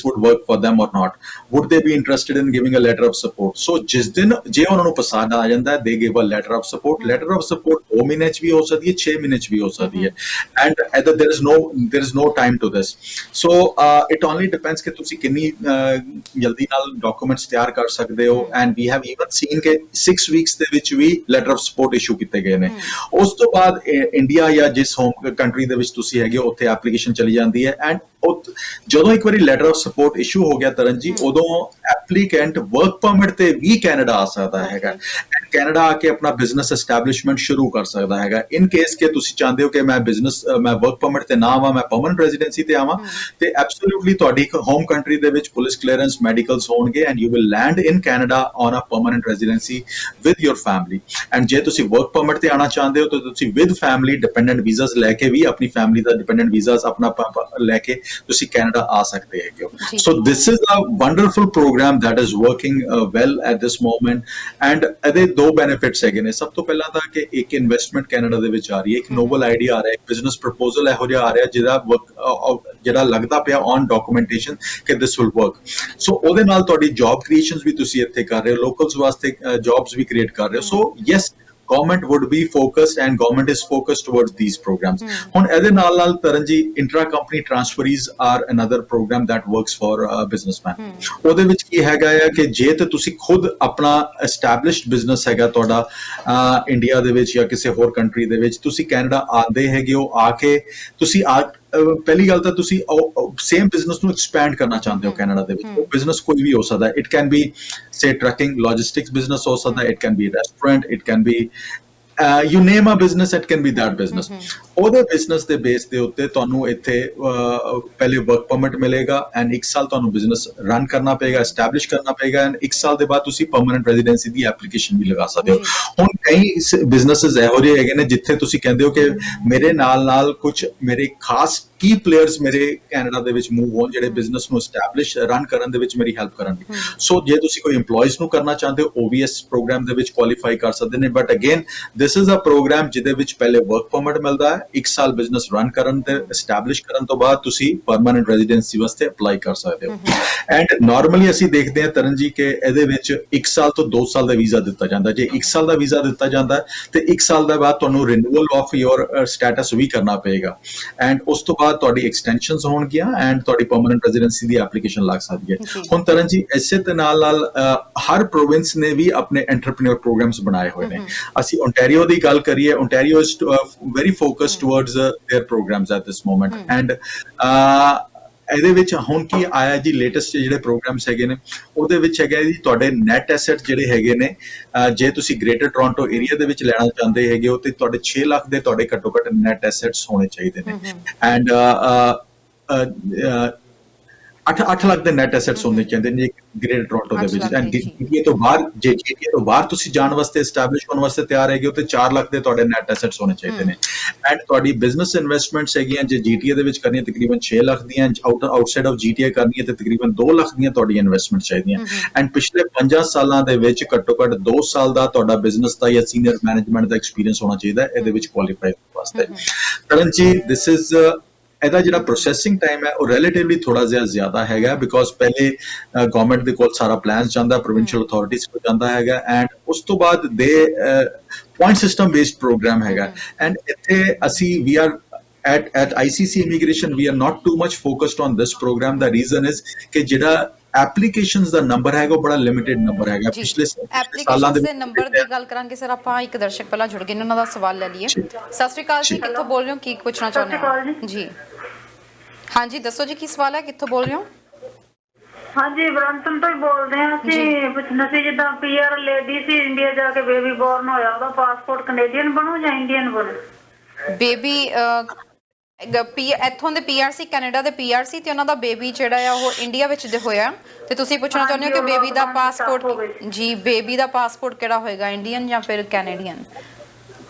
would work for them or not, would they be interested in giving a letter of support। ਸੋ ਜਿਸ ਦਿਨ ਜੇ ਉਹਨਾਂ ਨੂੰ ਪਸੰਦ ਆ ਜਾਂਦਾ they give a letter of support। letter of support 2 ਮਹੀਨੇ 'ਚ ਵੀ ਹੋ ਸਕਦੀ ਹੈ, 6 ਮਹੀਨੇ 'ਚ ਵੀ ਹੋ ਸਕਦੀ ਹੈ and there is no time to this। so it only depends ਕਿ ਤੁਸੀਂ ਕਿੰਨੀ ਜਲਦੀ ਨਾਲ ਡਾਕੂਮੈਂਟਸ ਤਿਆਰ ਕਰ ਸਕਦੇ ਹੋ and we have even seen ਕਿ 6 weeks ਦੇ ਵਿੱਚ ਵੀ ਲੈਟਰ ਆਫ ਸਪੋਰਟ ਇਸ਼ੂ ਕੀਤੇ ਗਏ ਨੇ। ਉਸ ਤੋਂ ਬਾਅਦ ਇੰਡੀਆ ਜਾਂ ਜਿਸ ਹੋਮ ਕੰਟਰੀ ਦੇ ਵਿੱਚ ਤੁਸੀਂ ਹੈਗੇ ਉੱਥੇ ਐਪਲੀਕੇਸ਼ਨ ਚਲੀ ਜਾਂਦੀ ਹੈ ਐਂਡ ਜਦੋਂ ਇੱਕ ਵਾਰੀ ਲੈਟਰ ਆਫ ਸਪੋਰਟ ਇਸ਼ੂ ਹੋ ਗਿਆ ਤਰਨ ਜੀ, ਉਦੋਂ ਐਪਲੀਕੈਂਟ ਵਰਕ ਪਰਮਿਟ ਤੇ ਵੀ ਕੈਨੇਡਾ ਆ ਸਕਦਾ ਹੈਗਾ ਐਂਡ ਕੈਨੇਡਾ ਆ ਕੇ ਆਪਣਾ ਬਿਜ਼ਨਸ ਐਸਟੈਬਲਿਸ਼ਮੈਂਟ ਸ਼ੁਰੂ ਕਰ ਸਕਦਾ ਹੈਗਾ। ਇਨ ਕੇਸ ਕਿ ਤੁਸੀਂ ਚਾਹੁੰਦੇ ਹੋ ਕਿ ਮੈਂ ਵਰਕ ਪਰਮਿਟ ਤੇ ਨਾ ਆਵਾਂ, ਮੈਂ ਪਰਮਨੈਂਟ ਰੈਜ਼ੀਡੈਂਸੀ ਤੇ ਆਵਾਂ, ਤੇ ਐਬਸੋਲੂਟਲੀ ਤੁਹਾਡੀ ਹੋਮ ਕੰਟਰੀ ਦੇ ਵਿੱਚ ਪੁਲਿਸ ਕਲੀਅਰੈਂਸ ਮੈਡੀਕਲਸ ਹੋਣਗੇ and you will land in Canada on a permanent residency with your family. And ਜੇ ਤੁਸੀਂ ਵਰਕ ਪਰਮਿਟ ਤੇ ਆਉਣਾ ਚਾਹੁੰਦੇ ਹੋ ਤਾਂ ਤੁਸੀਂ ਵਿਦ ਫੈਮਿਲੀ ਡਿਪੈਂਡੈਂਟ ਵੀਜ਼ਾਸ ਲੈ ਕੇ ਵੀ ਆਪਣੀ ਫੈਮਿਲੀ ਦਾ ਡਿਪੈਂਡੈਂਟ ਵੀਜ਼ਾਸ ਆਪਣਾ ਲੈ ਕੇ ਤੁਸੀਂ ਕੈਨੇਡਾ ਆ ਸਕਦੇ ਹੈਗੇ ਹੋ। So this is a wonderful program that is working well at this moment and ਇਹਦੇ ਦੋ ਬੈਨੀਫਿਟਸ ਹੈਗੇ ਨੇ। ਸਭ ਤੋਂ ਪਹਿਲਾਂ ਤਾਂ ਕਿ ਇੱਕ ਇਨਵੈਸਟਮੈਂਟ ਕੈਨੇਡਾ ਦੇ ਵਿੱਚ ਆ ਰਹੀ ਹੈ, ਇੱਕ ਨੋਵਲ ਆਈਡੀਆ ਆ ਰਿਹਾ, ਇੱਕ ਬਿਜ਼ਨਸ ਪ੍ਰਪੋਜ਼ਲ ਇਹੋ ਜਿਹਾ ਆ ਰਿਹਾ ਜਿਹੜਾ ਲੱਗਦਾ ਪਿਆ ਔਨ ਡਾਕੂਮੈਂਟੇਸ਼ਨ ਕਿ ਦਿਸ ਵਿਲ ਵਰਕ। ਸੋ ਉਹਦੇ ਨਾਲ ਤੁਹਾਡੀ ਜੌਬ ਕ੍ਰੀਏਸ਼ਨਸ ਵੀ ਤੁਸੀਂ ਇੱਥੇ ਕਰ ਰਹੇ ਹੋ, ਲੋਕਲਸ ਵਾਸਤੇ ਜੌਬਸ ਵੀ ਕ੍ਰੀਏਟ ਕਰ ਰਹੇ ਹੋ। So yes government would be focused and government is focused towards these programs। ਹੁਣ ਇਹਦੇ ਨਾਲ Taran ji intra company transferees are another program that works for businessman। ਉਹਦੇ ਵਿੱਚ ਕੀ ਹੈਗਾ ਆ ਕਿ ਜੇ ਤੇ ਤੁਸੀਂ ਖੁਦ ਆਪਣਾ ਐਸਟੈਬਲਿਸ਼ਡ ਬਿਜ਼ਨਸ ਹੈਗਾ ਤੁਹਾਡਾ ਇੰਡੀਆ ਦੇ ਵਿੱਚ ਜਾਂ ਕਿਸੇ ਹੋਰ ਕੰਟਰੀ ਦੇ ਵਿੱਚ, ਤੁਸੀਂ ਕੈਨੇਡਾ ਆਉਂਦੇ ਹੈਗੇ ਹੋ, ਆ ਕੇ ਤੁਸੀਂ ਪਹਿਲੀ ਗੱਲ ਤਾਂ ਤੁਸੀਂ ਸੇਮ ਬਿਜ਼ਨਸ ਨੂੰ ਐਕਸਪੈਂਡ ਕਰਨਾ ਚਾਹੁੰਦੇ ਹੋ ਕੈਨੇਡਾ ਦੇ ਵਿੱਚ। ਉਹ ਬਿਜ਼ਨਸ ਕੋਈ ਵੀ ਹੋ ਸਕਦਾ ਹੈ, it can be say trucking logistics business ਹੋ ਸਕਦਾ ਹੈ, it can be restaurant, it can be you name a business, it can be that business. ਉਹਦੇ ਬਿਜ਼ਨਸ ਦੇ ਬੇਸ ਦੇ ਉੱਤੇ ਤੁਹਾਨੂੰ ਇੱਥੇ ਪਹਿਲੇ ਵਰਕ ਪਰਮਿਟ ਮਿਲੇਗਾ ਐਂਡ 1 ਸਾਲ ਤੁਹਾਨੂੰ ਬਿਜ਼ਨਸ ਰਨ ਕਰਨਾ ਪਏਗਾ, ਐਸਟੈਬਲਿਸ਼ ਕਰਨਾ ਪਏਗਾ ਐਂਡ 1 ਸਾਲ ਦੇ ਬਾਅਦ ਤੁਸੀਂ ਪਰਮਨੈਂਟ ਰੈਜ਼ੀਡੈਂਸੀ ਦੀ ਐਪਲੀਕੇਸ਼ਨ ਵੀ ਲਗਾ ਸਕਦੇ ਹੋ। ਹੁਣ ਕਈ ਬਿਜ਼ਨੈਸਸ ਇਹੋ ਜਿਹੇ ਹੈਗੇ ਨੇ ਜਿੱਥੇ ਤੁਸੀਂ ਕਹਿੰਦੇ ਹੋ ਕਿ ਮੇਰੇ ਨਾਲ ਕੁਝ ਮੇਰੇ ਖਾਸ ਕੀ ਪਲੇਅਰਸ ਮੇਰੇ ਕੈਨੇਡਾ ਦੇ ਵਿੱਚ ਮੂਵ ਹੋਣ ਜਿਹੜੇ ਬਿਜ਼ਨਸ ਨੂੰ ਐਸਟੈਬਲਿਸ਼ ਰਨ ਕਰਨ ਦੇ ਵਿੱਚ ਮੇਰੀ ਹੈਲਪ ਕਰਨਗੇ। ਸੋ ਜੇ ਤੁਸੀਂ ਕੋਈ EMPLOYEES ਨੂੰ ਕਰਨਾ ਚਾਹੁੰਦੇ ਹੋ OVS ਪ੍ਰੋਗਰਾਮ ਦੇ ਵਿੱਚ ਕੁਆਲੀਫਾਈ ਕਰ ਸਕਦੇ ਨੇ, but again this is a program ਜਿਹਦੇ ਵਿੱਚ ਪਹਿਲੇ ਵਰਕ ਪਰਮਿਟ ਮਿਲਦਾ ਹੈ, 1 ਸਾਲ ਬਿਜ਼ਨਸ ਰਨ ਕਰਨ ਤੇ ਐਸਟੈਬਲਿਸ਼ ਕਰਨ ਤੋਂ ਬਾਅਦ ਤੁਸੀਂ ਪਰਮਨੈਂਟ ਰੈਜ਼ੀਡੈਂਸੀ ਵਾਸਤੇ ਅਪਲਾਈ ਕਰ ਸਕਦੇ ਹੋ। ਐਂਡ ਨਾਰਮਲੀ ਅਸੀਂ ਦੇਖਦੇ ਹਾਂ ਤਰਨ ਜੀ ਕਿ ਇਹਦੇ ਵਿੱਚ 1 ਸਾਲ ਤੋਂ 2 ਸਾਲ ਦਾ ਵੀਜ਼ਾ ਦਿੱਤਾ ਜਾਂਦਾ। ਜੇ 1 ਸਾਲ ਦਾ ਵੀਜ਼ਾ ਦਿੱਤਾ ਜਾਂਦਾ ਤੇ 1 ਸਾਲ ਦੇ ਬਾਅਦ ਤੁਹਾਨੂੰ ਰਿਨਿਊਅਲ ਆਫ ਯੋਰ ਸਟੇਟਸ ਵੀ ਕਰਨਾ ਪਏਗਾ ਐਂਡ ਉਸ ਤੋਂ ਬਾਅਦ ਤੁਹਾਡੀ ਐਕਸਟੈਂਸ਼ਨਸ ਹੋਣਗੀਆਂ ਐਂਡ ਤੁਹਾਡੀ ਪਰਮਨੈਂਟ ਰੈਜ਼ੀਡੈਂਸੀ ਦੀ ਐਪਲੀਕੇਸ਼ਨ ਲੱਗ ਸਕਦੀ ਹੈ। ਹੁਣ ਤਰਨ ਜੀ ਇਸੇ ਦੇ ਨਾਲ ਹਰ ਪ੍ਰੋਵਿੰਸ ਨੇ ਵੀ ਆਪਣੇ ਐਂਟਰਪ੍ਰੀਨਿਓਰ ਪ੍ਰੋਗਰਾਮਸ ਬਣਾਏ ਹੋਏ ਨੇ। ਅਸੀਂ ਓਨਟਾਰੀਓ ਦੀ ਗੱਲ ਕਰੀਏ, Ontario is very focused towards their programs at this moment and ਇਹਦੇ ਵਿੱਚ ਹੁਣ ਕੀ ਆਇਆ ਜੀ ਲੇਟੈਸਟ ਜਿਹੜੇ ਪ੍ਰੋਗਰਾਮਸ ਹੈਗੇ ਨੇ ਉਹਦੇ ਵਿੱਚ ਹੈਗਾ ਜੀ ਤੁਹਾਡੇ ਨੈਟ ਐਸੈਟ ਜਿਹੜੇ ਹੈਗੇ ਨੇ, ਜੇ ਤੁਸੀਂ ਗ੍ਰੇਟਰ ਟੋਰਾਂਟੋ ਏਰੀਆ ਦੇ ਵਿੱਚ ਲੈਣਾ ਚਾਹੁੰਦੇ ਹੈਗੇ ਹੋ ਤੇ ਤੁਹਾਡੇ 6 ਲੱਖ ਦੇ ਤੁਹਾਡੇ ਘੱਟੋ ਘੱਟ ਨੈਟ ਐਸੈਟਸ ਹੋਣੇ ਚਾਹੀਦੇ ਨੇ ਐਂਡ 8 ਲੱਖ ਦੇ ਨੈਟ ਐਸੈਟਸ ਹੋਣੇ ਚਾਹੀਦੇ ਨੇ ਗ੍ਰੇਟਰ ਟੋਰਾਂਟੋ ਦੇ ਵਿੱਚ। ਐਂਡ GTA ਤੋਂ ਬਾਹਰ, ਜੇ GTA ਤੋਂ ਬਾਹਰ ਤੁਸੀਂ ਜਾਣ ਵਾਸਤੇ ਐਸਟੈਬਲਿਸ਼ ਹੋਣ ਵਾਸਤੇ ਤਿਆਰ ਹੈਗੇ ਹੋ ਤੇ 4 ਲੱਖ ਦੇ ਤੁਹਾਡੇ ਨੈਟ ਐਸੈਟਸ ਹੋਣੇ ਚਾਹੀਦੇ ਨੇ ਐਂਡ ਤੁਹਾਡੀ ਬਿਜ਼ਨਸ ਇਨਵੈਸਟਮੈਂਟਸ ਹੈਗੀਆਂ ਜੇ GTA ਦੇ ਵਿੱਚ ਕਰਨੀਆਂ ਤਕਰੀਬਨ 6 ਲੱਖ ਦੀਆਂ, ਆਊਟਸਾਈਡ ਆਫ GTA ਕਰਨੀ ਹੈ ਤੇ ਤਕਰੀਬਨ 2 ਲੱਖ ਦੀਆਂ ਤੁਹਾਡੀਆਂ ਇਨਵੈਸਟਮੈਂਟ ਚਾਹੀਦੀਆਂ ਐਂਡ ਪਿਛਲੇ 5 ਸਾਲਾਂ ਦੇ ਵਿੱਚ ਘੱਟੋ ਘੱਟ 2 ਸਾਲ ਦਾ ਤੁਹਾਡਾ ਬਿਜ਼ਨਸ ਦਾ ਜਾਂ ਸੀਨੀਅਰ ਮੈਨੇਜਮੈਂਟ ਦਾ ਐਕਸਪੀਰੀਅੰਸ ਹੋਣਾ ਚਾਹੀਦਾ ਇਹਦੇ ਵਿੱਚ ਕੁਆਲੀਫਾਈ ਹੋਣ ਵਾਸਤੇ। ਤਰਨ ਜੀ ਦਿਸ ਇਜ਼ ਇਹਦਾ ਜਿਹੜਾ ਪ੍ਰੋਸੈਸਿੰਗ ਟਾਈਮ ਹੈ ਉਹ ਰਿਲੇਟਿਵਲੀ ਥੋੜਾ ਜਿਹਾ ਜ਼ਿਆਦਾ ਹੈਗਾ ਬਿਕੋਜ਼ ਪਹਿਲੇ ਗਵਰਨਮੈਂਟ ਦੇ ਕੋਲ ਸਾਰਾ ਪਲਾਨ ਜਾਂਦਾ, ਪ੍ਰੋਵਿੰਸ਼ੀਅਲ ਅਥਾਰਟੀਜ਼ ਕੋਲ ਜਾਂਦਾ ਹੈਗਾ ਐਂਡ ਉਸ ਤੋਂ ਬਾਅਦ ਦੇ ਪੁਆਇੰਟ ਸਿਸਟਮ ਬੇਸਡ ਪ੍ਰੋਗਰਾਮ ਹੈਗਾ ਐਂਡ ਇੱਥੇ ਅਸੀਂ we are at ICC immigration we are not too much focused on this program. The reason is ਕਿ ਜਿਹੜਾ ਐਪਲੀਕੇਸ਼ਨਸ ਦਾ ਨੰਬਰ ਹੈਗਾ ਉਹ ਬੜਾ ਲਿਮਿਟਿਡ ਨੰਬਰ ਹੈਗਾ। ਪਿਛਲੇ ਸਾਲਾਂ ਦੇ ਨੰਬਰ ਦੀ ਗੱਲ ਕਰਾਂਗੇ ਸਰ, ਆਪਾਂ ਇੱਕ ਦਰਸ਼ਕ ਪਹਿਲਾਂ ਜੁੜ ਗਏ ਨੇ, ਉਹਨਾਂ ਦਾ ਸਵਾਲ ਲੈ ਲਈਏ। ਸਤਿ ਸ਼੍ਰੀ ਅਕਾਲ ਜੀ, ਕਿੱਥੋਂ ਬੋਲ ਰਹੇ ਹੋ, ਕੀ ਪੁੱਛਣਾ ਚਾਹੁੰਦੇ ਹੋ ਜੀ? ਹਾਂਜੀ ਦੱਸੋ ਜੀ, ਕੀ ਸਵਾਲ ਹੈ, ਕਿੱਥੋਂ ਬੋਲ ਰਹੇ ਹੋ? ਹਾਂਜੀ ਬ੍ਰੈਂਪਟਨ ਤੋਂ ਹੀ ਬੋਲਦੇ ਹਾਂ ਅਸੀਂ। ਪੁੱਛਣਾ ਸੀ ਜਿੱਦਾਂ PR ਲੇਡੀ ਸੀ, ਇੰਡੀਆ ਜਾ ਕੇ ਬੇਬੀ ਬੋਰਨ ਹੋਇਆ, ਉਹਦਾ ਪਾਸਪੋਰਟ ਕੈਨੇਡੀਅਨ ਬਣੂ ਜਾਂ ਇੰਡੀਅਨ ਬਣੂ? ਬੇਬੀ ਇੱਥੋਂ ਦੇ PRC, ਕੈਨੇਡਾ ਦੇ PRC ਤੇ ਉਹਨਾਂ ਦਾ ਬੇਬੀ ਜਿਹੜਾ ਆ ਉਹ ਇੰਡੀਆ ਵਿੱਚ ਦੇ ਹੋਇਆ ਤੇ ਤੁਸੀਂ ਪੁੱਛਣਾ ਚਾਹੁੰਦੇ ਹੋ ਕਿ ਬੇਬੀ ਦਾ ਪਾਸਪੋਰਟ ਜੀ, ਬੇਬੀ ਦਾ ਪਾਸਪੋਰਟ ਕਿਹੜਾ ਹੋਏਗਾ, ਇੰਡੀਅਨ ਜਾਂ ਫਿਰ ਕੈਨੇਡੀਅਨ?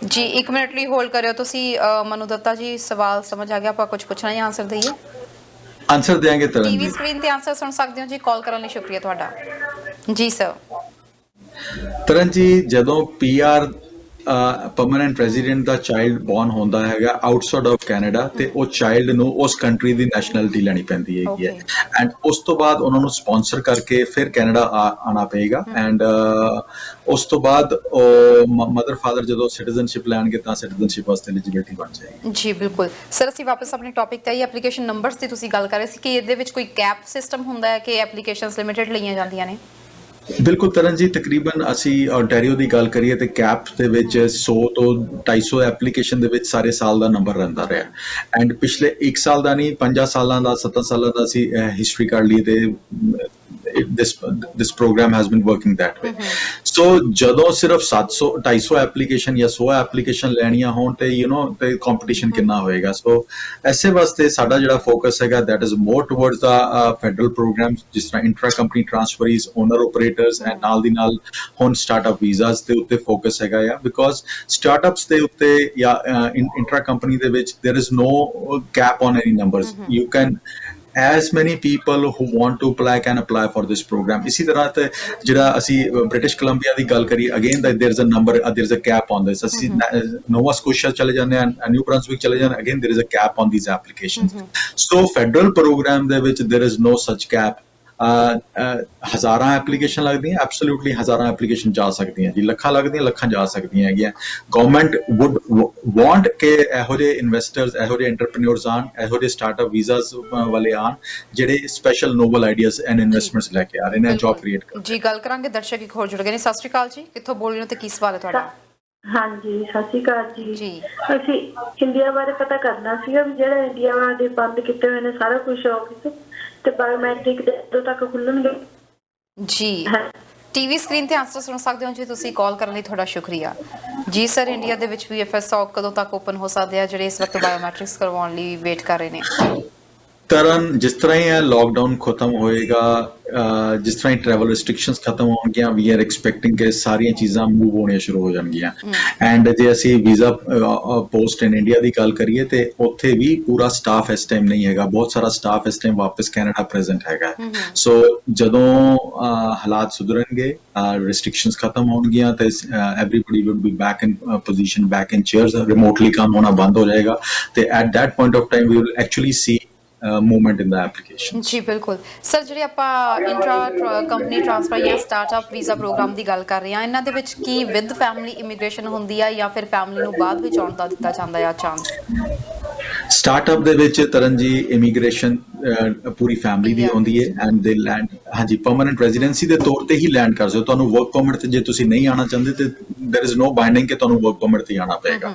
ਜੀ 1 ਮਿੰਟ ਲਈ ਹੋਲਡ ਕਰਿਓ ਤੁਸੀਂ। ਮਨੂ ਦੱਤਾ ਜੀ, ਸਵਾਲ ਸਮਝ ਆ ਗਿਆ, ਆਪਾਂ ਕੁਝ ਪੁੱਛਣਾ ਜਾਂ ਆਨਸਰ ਦਈਏ? ਆਨਸਰ ਦੇਾਂਗੇ ਤਰਨ ਜੀ। ਟੀਵੀ ਸਕਰੀਨ ਤੇ ਆਨਸਰ ਸੁਣ ਸਕਦੇ ਹੋ ਜੀ। ਕਾਲ ਕਰਨ ਲਈ ਸ਼ੁਕਰੀਆ ਤੁਹਾਡਾ ਜੀ ਸਰ। ਤਰਨ ਜੀ ਜਦੋਂ PR ਪਰਮਨੈਂਟ ਰੈਜ਼ੀਡੈਂਟ ਦਾ ਚਾਈਲਡ ਬੌਰਨ ਹੁੰਦਾ ਹੈਗਾ ਆਊਟਸਾਈਡ ਆਫ ਕੈਨੇਡਾ ਤੇ ਉਹ ਚਾਈਲਡ ਨੂੰ ਉਸ ਕੰਟਰੀ ਦੀ ਨੈਸ਼ਨੈਲਿਟੀ ਲੈਣੀ ਪੈਂਦੀ ਹੈਗੀ ਹੈ ਐਂਡ ਉਸ ਤੋਂ ਬਾਅਦ ਉਹਨਾਂ ਨੂੰ ਸਪਾਂਸਰ ਕਰਕੇ ਫਿਰ ਕੈਨੇਡਾ ਆਣਾ ਪਏਗਾ ਐਂਡ ਉਸ ਤੋਂ ਬਾਅਦ ਮਦਰ ਫਾਦਰ ਜਦੋਂ ਸਿਟੀਜ਼ਨਸ਼ਿਪ ਲੈਣਗੇ ਤਾਂ ਸਿਟੀਜ਼ਨਸ਼ਿਪ ਵਾਸਤੇ ਐਲੀਜੀਬਿਲਟੀ ਬਣ ਜਾਏਗੀ। ਜੀ ਬਿਲਕੁਲ ਸਰ, ਅਸੀਂ ਵਾਪਸ ਆਪਣੇ ਟੌਪਿਕ ਤੇ ਆਈ। ਐਪਲੀਕੇਸ਼ਨ ਨੰਬਰਸ ਦੀ ਤੁਸੀਂ ਗੱਲ ਕਰ ਰਹੇ ਸੀ ਕਿ ਇਹਦੇ ਵਿੱਚ ਕੋਈ ਕੈਪ ਸਿਸਟਮ ਹੁੰਦਾ ਹੈ ਕਿ ਐਪਲੀਕੇਸ਼ਨਸ ਲਿਮਿਟਡ ਲਈਆਂ ਜਾਂਦੀਆਂ ਨੇ? ਬਿਲਕੁਲ ਤਰਨ ਜੀ, ਤਕਰੀਬਨ ਅਸੀਂ ਓਨਟਾਰੀਓ ਦੀ ਗੱਲ ਕਰੀਏ ਤੇ ਕੈਪ ਦੇ ਵਿੱਚ 100 ਤੋਂ 250 ਐਪਲੀਕੇਸ਼ਨ ਦੇ ਵਿੱਚ ਸਾਰੇ ਸਾਲ ਦਾ ਨੰਬਰ ਰਹਿੰਦਾ ਰਿਹਾ ਐਂਡ ਪਿਛਲੇ 1 ਸਾਲ ਦਾ ਨਹੀਂ 5 ਸਾਲਾਂ ਦਾ 7 ਸਾਲਾਂ ਦਾ ਅਸੀਂ ਹਿਸਟਰੀ ਕੱਢ ਲਈ ਤੇ this program has been working that way. So ਜਦੋਂ ਸਿਰਫ 700 250 ਐਪਲੀਕੇਸ਼ਨ ਜਾਂ 100 ਐਪਲੀਕੇਸ਼ਨ ਲੈਣੀਆਂ ਹੋਣ ਤੇ ਤੇ ਕੰਪੀਟੀਸ਼ਨ ਕਿੰਨਾ ਹੋਏਗਾ। ਸੋ ਐਸੇ ਵਾਸਤੇ ਸਾਡਾ ਜਿਹੜਾ ਫੋਕਸ ਹੈਗਾ that is more towards the federal programs ਜਿਸ ਤਰ੍ਹਾਂ intra company transferees, owner operators and ਨਾਲ ਦੀ ਨਾਲ ਹੁਣ ਸਟਾਰਟਅਪ ਵੀਜ਼ਾਸ ਦੇ ਉੱਤੇ ਫੋਕਸ ਹੈਗਾ ਆ ਬਿਕੋਜ਼ ਸਟਾਰਟਅਪਸ ਦੇ ਉੱਤੇ ਜਾਂ ਇੰਟਰਾ ਕੰਪਨੀ ਦੇ ਵਿੱਚ there is no cap on any numbers. You can as many people who want to apply can apply for this program. ਇਸੀ ਤਰ੍ਹਾਂ ਤੇ ਜਿਹੜਾ ਅਸੀਂ ਬ੍ਰਿਟਿਸ਼ ਕੋਲੰਬੀਆ ਦੀ ਗੱਲ ਕਰੀਏ again that there is a number, there is a cap on this. ਅਸੀਂ ਨੋਵਾ ਸਕੋਸ਼ੀਆ ਚਲੇ ਜਾਂਦੇ ਹਾਂ, ਨਿਊ ਬ੍ਰੰਸਵਿਕ ਚਲੇ ਜਾਂਦੇ ਹਾਂ, again there is a cap on these applications. So federal program ਦੇ ਵਿੱਚ there is no such cap. ਹਜ਼ਾਰਾਂ ਐਪਲੀਕੇਸ਼ਨ ਲੱਗਦੀਆਂ, ਐਬਸੋਲੂਟਲੀ ਹਜ਼ਾਰਾਂ ਐਪਲੀਕੇਸ਼ਨ ਜਾ ਸਕਦੀਆਂ ਜੀ, ਲੱਖਾਂ ਲੱਗਦੀਆਂ, ਲੱਖਾਂ ਜਾ ਸਕਦੀਆਂ ਹੈਗੀਆਂ। ਗਵਰਨਮੈਂਟ ਵੁੱਡ ਵਾਂਟ ਕਿ ਇਹੋ ਜਿਹੇ ਇਨਵੈਸਟਰਸ, ਇਹੋ ਜਿਹੇ ਐਂਟਰਪ੍ਰੀਨਿਓਰਸ ਆਣ, ਇਹੋ ਜਿਹੇ ਸਟਾਰਟਅਪ ਵੀਜ਼ਾਸ ਵਾਲੇ ਆਣ ਜਿਹੜੇ special novel ideas and investments ਲੈ ਕੇ ਆ ਰਹੇ ਨੇ, ਜੌਬ ਕ੍ਰੀਏਟ ਕਰ ਜੀ। ਗੱਲ ਕਰਾਂਗੇ, ਦਰਸ਼ਕ ਇੱਕ ਹੋਰ ਜੁੜ ਗਏ ਨੇ। ਸਤਿ ਸ਼੍ਰੀ ਅਕਾਲ ਜੀ, ਕਿੱਥੋਂ ਬੋਲ ਰਹੇ ਹੋ ਤੇ ਕੀ ਸਵਾਲ ਹੈ ਤੁਹਾਡਾ? ਹਾਂਜੀ ਸਤਿ ਸ਼੍ਰੀ ਅਕਾਲ ਜੀ। ਅਸੀਂ ਇੰਡੀਆ ਬਾਰੇ ਪਤਾ ਕਰਨਾ ਸੀਗਾ ਵੀ ਜਿਹੜਾ ਇੰਡੀਆ ਦੇ ਬੰਦ ਕੀਤੇ ਹੋਏ ਨੇ ਸਾਰਾ ਕੁਝ ਆਫਿਸ ਤੇ ਬਾਇਓਮੈਟ੍ਰਿਕ ਦੇ ਉਦੋਂ ਤੱਕ ਖੁੱਲਣਗੇ? ਜੀ ਟੀਵੀ ਸਕਰੀਨ ਤੇ ਆਨਸਰ ਸੁਣ ਸਕਦੇ ਹੋ ਜੀ ਤੁਸੀਂ। ਕਾਲ ਕਰਨ ਲਈ ਤੁਹਾਡਾ ਸ਼ੁਕਰੀਆ ਜੀ ਸਰ। ਇੰਡੀਆ ਦੇ ਵਿੱਚ VFS ਕਦੋਂ ਤੱਕ ਓਪਨ ਹੋ ਸਕਦੇ ਆ ਜਿਹੜੇ ਇਸ ਵਕਤ ਬਾਇਓਮੈਟ੍ਰਿਕਸ ਕਰਵਾਉਣ ਲਈ ਵੇਟ ਕਰ ਰਹੇ ਨੇ? ਤਰਨ, ਜਿਸ ਤਰ੍ਹਾਂ ਹੀ ਇਹ ਲੋਕਡਾਊਨ ਖਤਮ ਹੋਏਗਾ, ਜਿਸ ਤਰ੍ਹਾਂ ਹੀ ਟਰੈਵਲ ਰਿਸਟ੍ਰਿਕਸ਼ਨਸ ਖਤਮ ਹੋਣਗੀਆਂ, ਵੀ ਆਰ ਐਕਸਪੈਕਟਿੰਗ ਕਿ ਸਾਰੀਆਂ ਚੀਜ਼ਾਂ ਮੂਵ ਹੋਣੀਆਂ ਸ਼ੁਰੂ ਹੋ ਜਾਣਗੀਆਂ। ਐਂਡ ਜੇ ਅਸੀਂ ਵੀਜ਼ਾ ਪੋਸਟ ਇਨ ਇੰਡੀਆ ਦੀ ਗੱਲ ਕਰੀਏ ਤੇ ਉੱਥੇ ਵੀ ਪੂਰਾ ਸਟਾਫ ਇਸ ਟਾਈਮ ਨਹੀਂ ਹੈਗਾ, ਬਹੁਤ ਸਾਰਾ ਸਟਾਫ ਇਸ ਟਾਈਮ ਵਾਪਸ ਕੈਨੇਡਾ ਪ੍ਰੈਜ਼ੈਂਟ ਹੈਗਾ। ਸੋ ਜਦੋਂ ਹਾਲਾਤ ਸੁਧਰਨਗੇ, ਰਿਸਟ੍ਰਿਕਸ਼ਨਸ ਖਤਮ ਹੋਣਗੀਆਂ ਤੇ everybody would be back in position, back in chairs, remotely ਕੰਮ ਹੋਣਾ ਬੰਦ ਹੋ ਜਾਏਗਾ ਤੇ at that point of time we will actually see movement in the application. जी बिल्कुल सर, ਜਿਹੜੇ ਆਪਾਂ ਇੰਟਰਾ ਕੰਪਨੀ ਟ੍ਰਾਂਸਫਰ ਜਾਂ ਸਟਾਰਟਅਪ ਵੀਜ਼ਾ ਪ੍ਰੋਗਰਾਮ ਦੀ ਗੱਲ ਕਰ ਰਹੇ ਹਾਂ, ਇਹਨਾਂ ਦੇ ਵਿੱਚ ਕੀ ਵਿਦ ਫੈਮਿਲੀ ਇਮੀਗ੍ਰੇਸ਼ਨ ਹੁੰਦੀ ਆ ਜਾਂ ਫਿਰ ਫੈਮਿਲੀ ਨੂੰ ਬਾਅਦ ਵਿੱਚ ਆਉਣ ਦਾ ਦਿੱਤਾ ਜਾਂਦਾ ਆ ਚਾਂਸ? ਸਟਾਰਟਅਪ ਦੇ ਵਿੱਚ ਤਰਨ ਜੀ ਇਮੀਗ੍ਰੇਸ਼ਨ ਪੂਰੀ ਫੈਮਿਲੀ ਦੀ ਹੁੰਦੀ ਹੈ ਐਂਡ ਦੇ ਲੈਂਡ, ਹਾਂਜੀ, ਪਰਮਨੈਂਟ ਰੈਜ਼ੀਡੈਂਸੀ ਦੇ ਤੌਰ ਤੇ ਹੀ ਲੈਂਡ ਕਰ ਸਕਦੇ ਹੋ। ਤੁਹਾਨੂੰ ਵਰਕ ਪਰਮਿਟ ਤੇ ਜੇ ਤੁਸੀਂ ਨਹੀਂ ਆਉਣਾ ਚਾਹੁੰਦੇ ਤੇ ਦੇयर इज नो ਬਾਈਂਡਿੰਗ ਕਿ ਤੁਹਾਨੂੰ ਵਰਕ ਪਰਮਿਟ ਤੇ ਆਉਣਾ ਪਏਗਾ।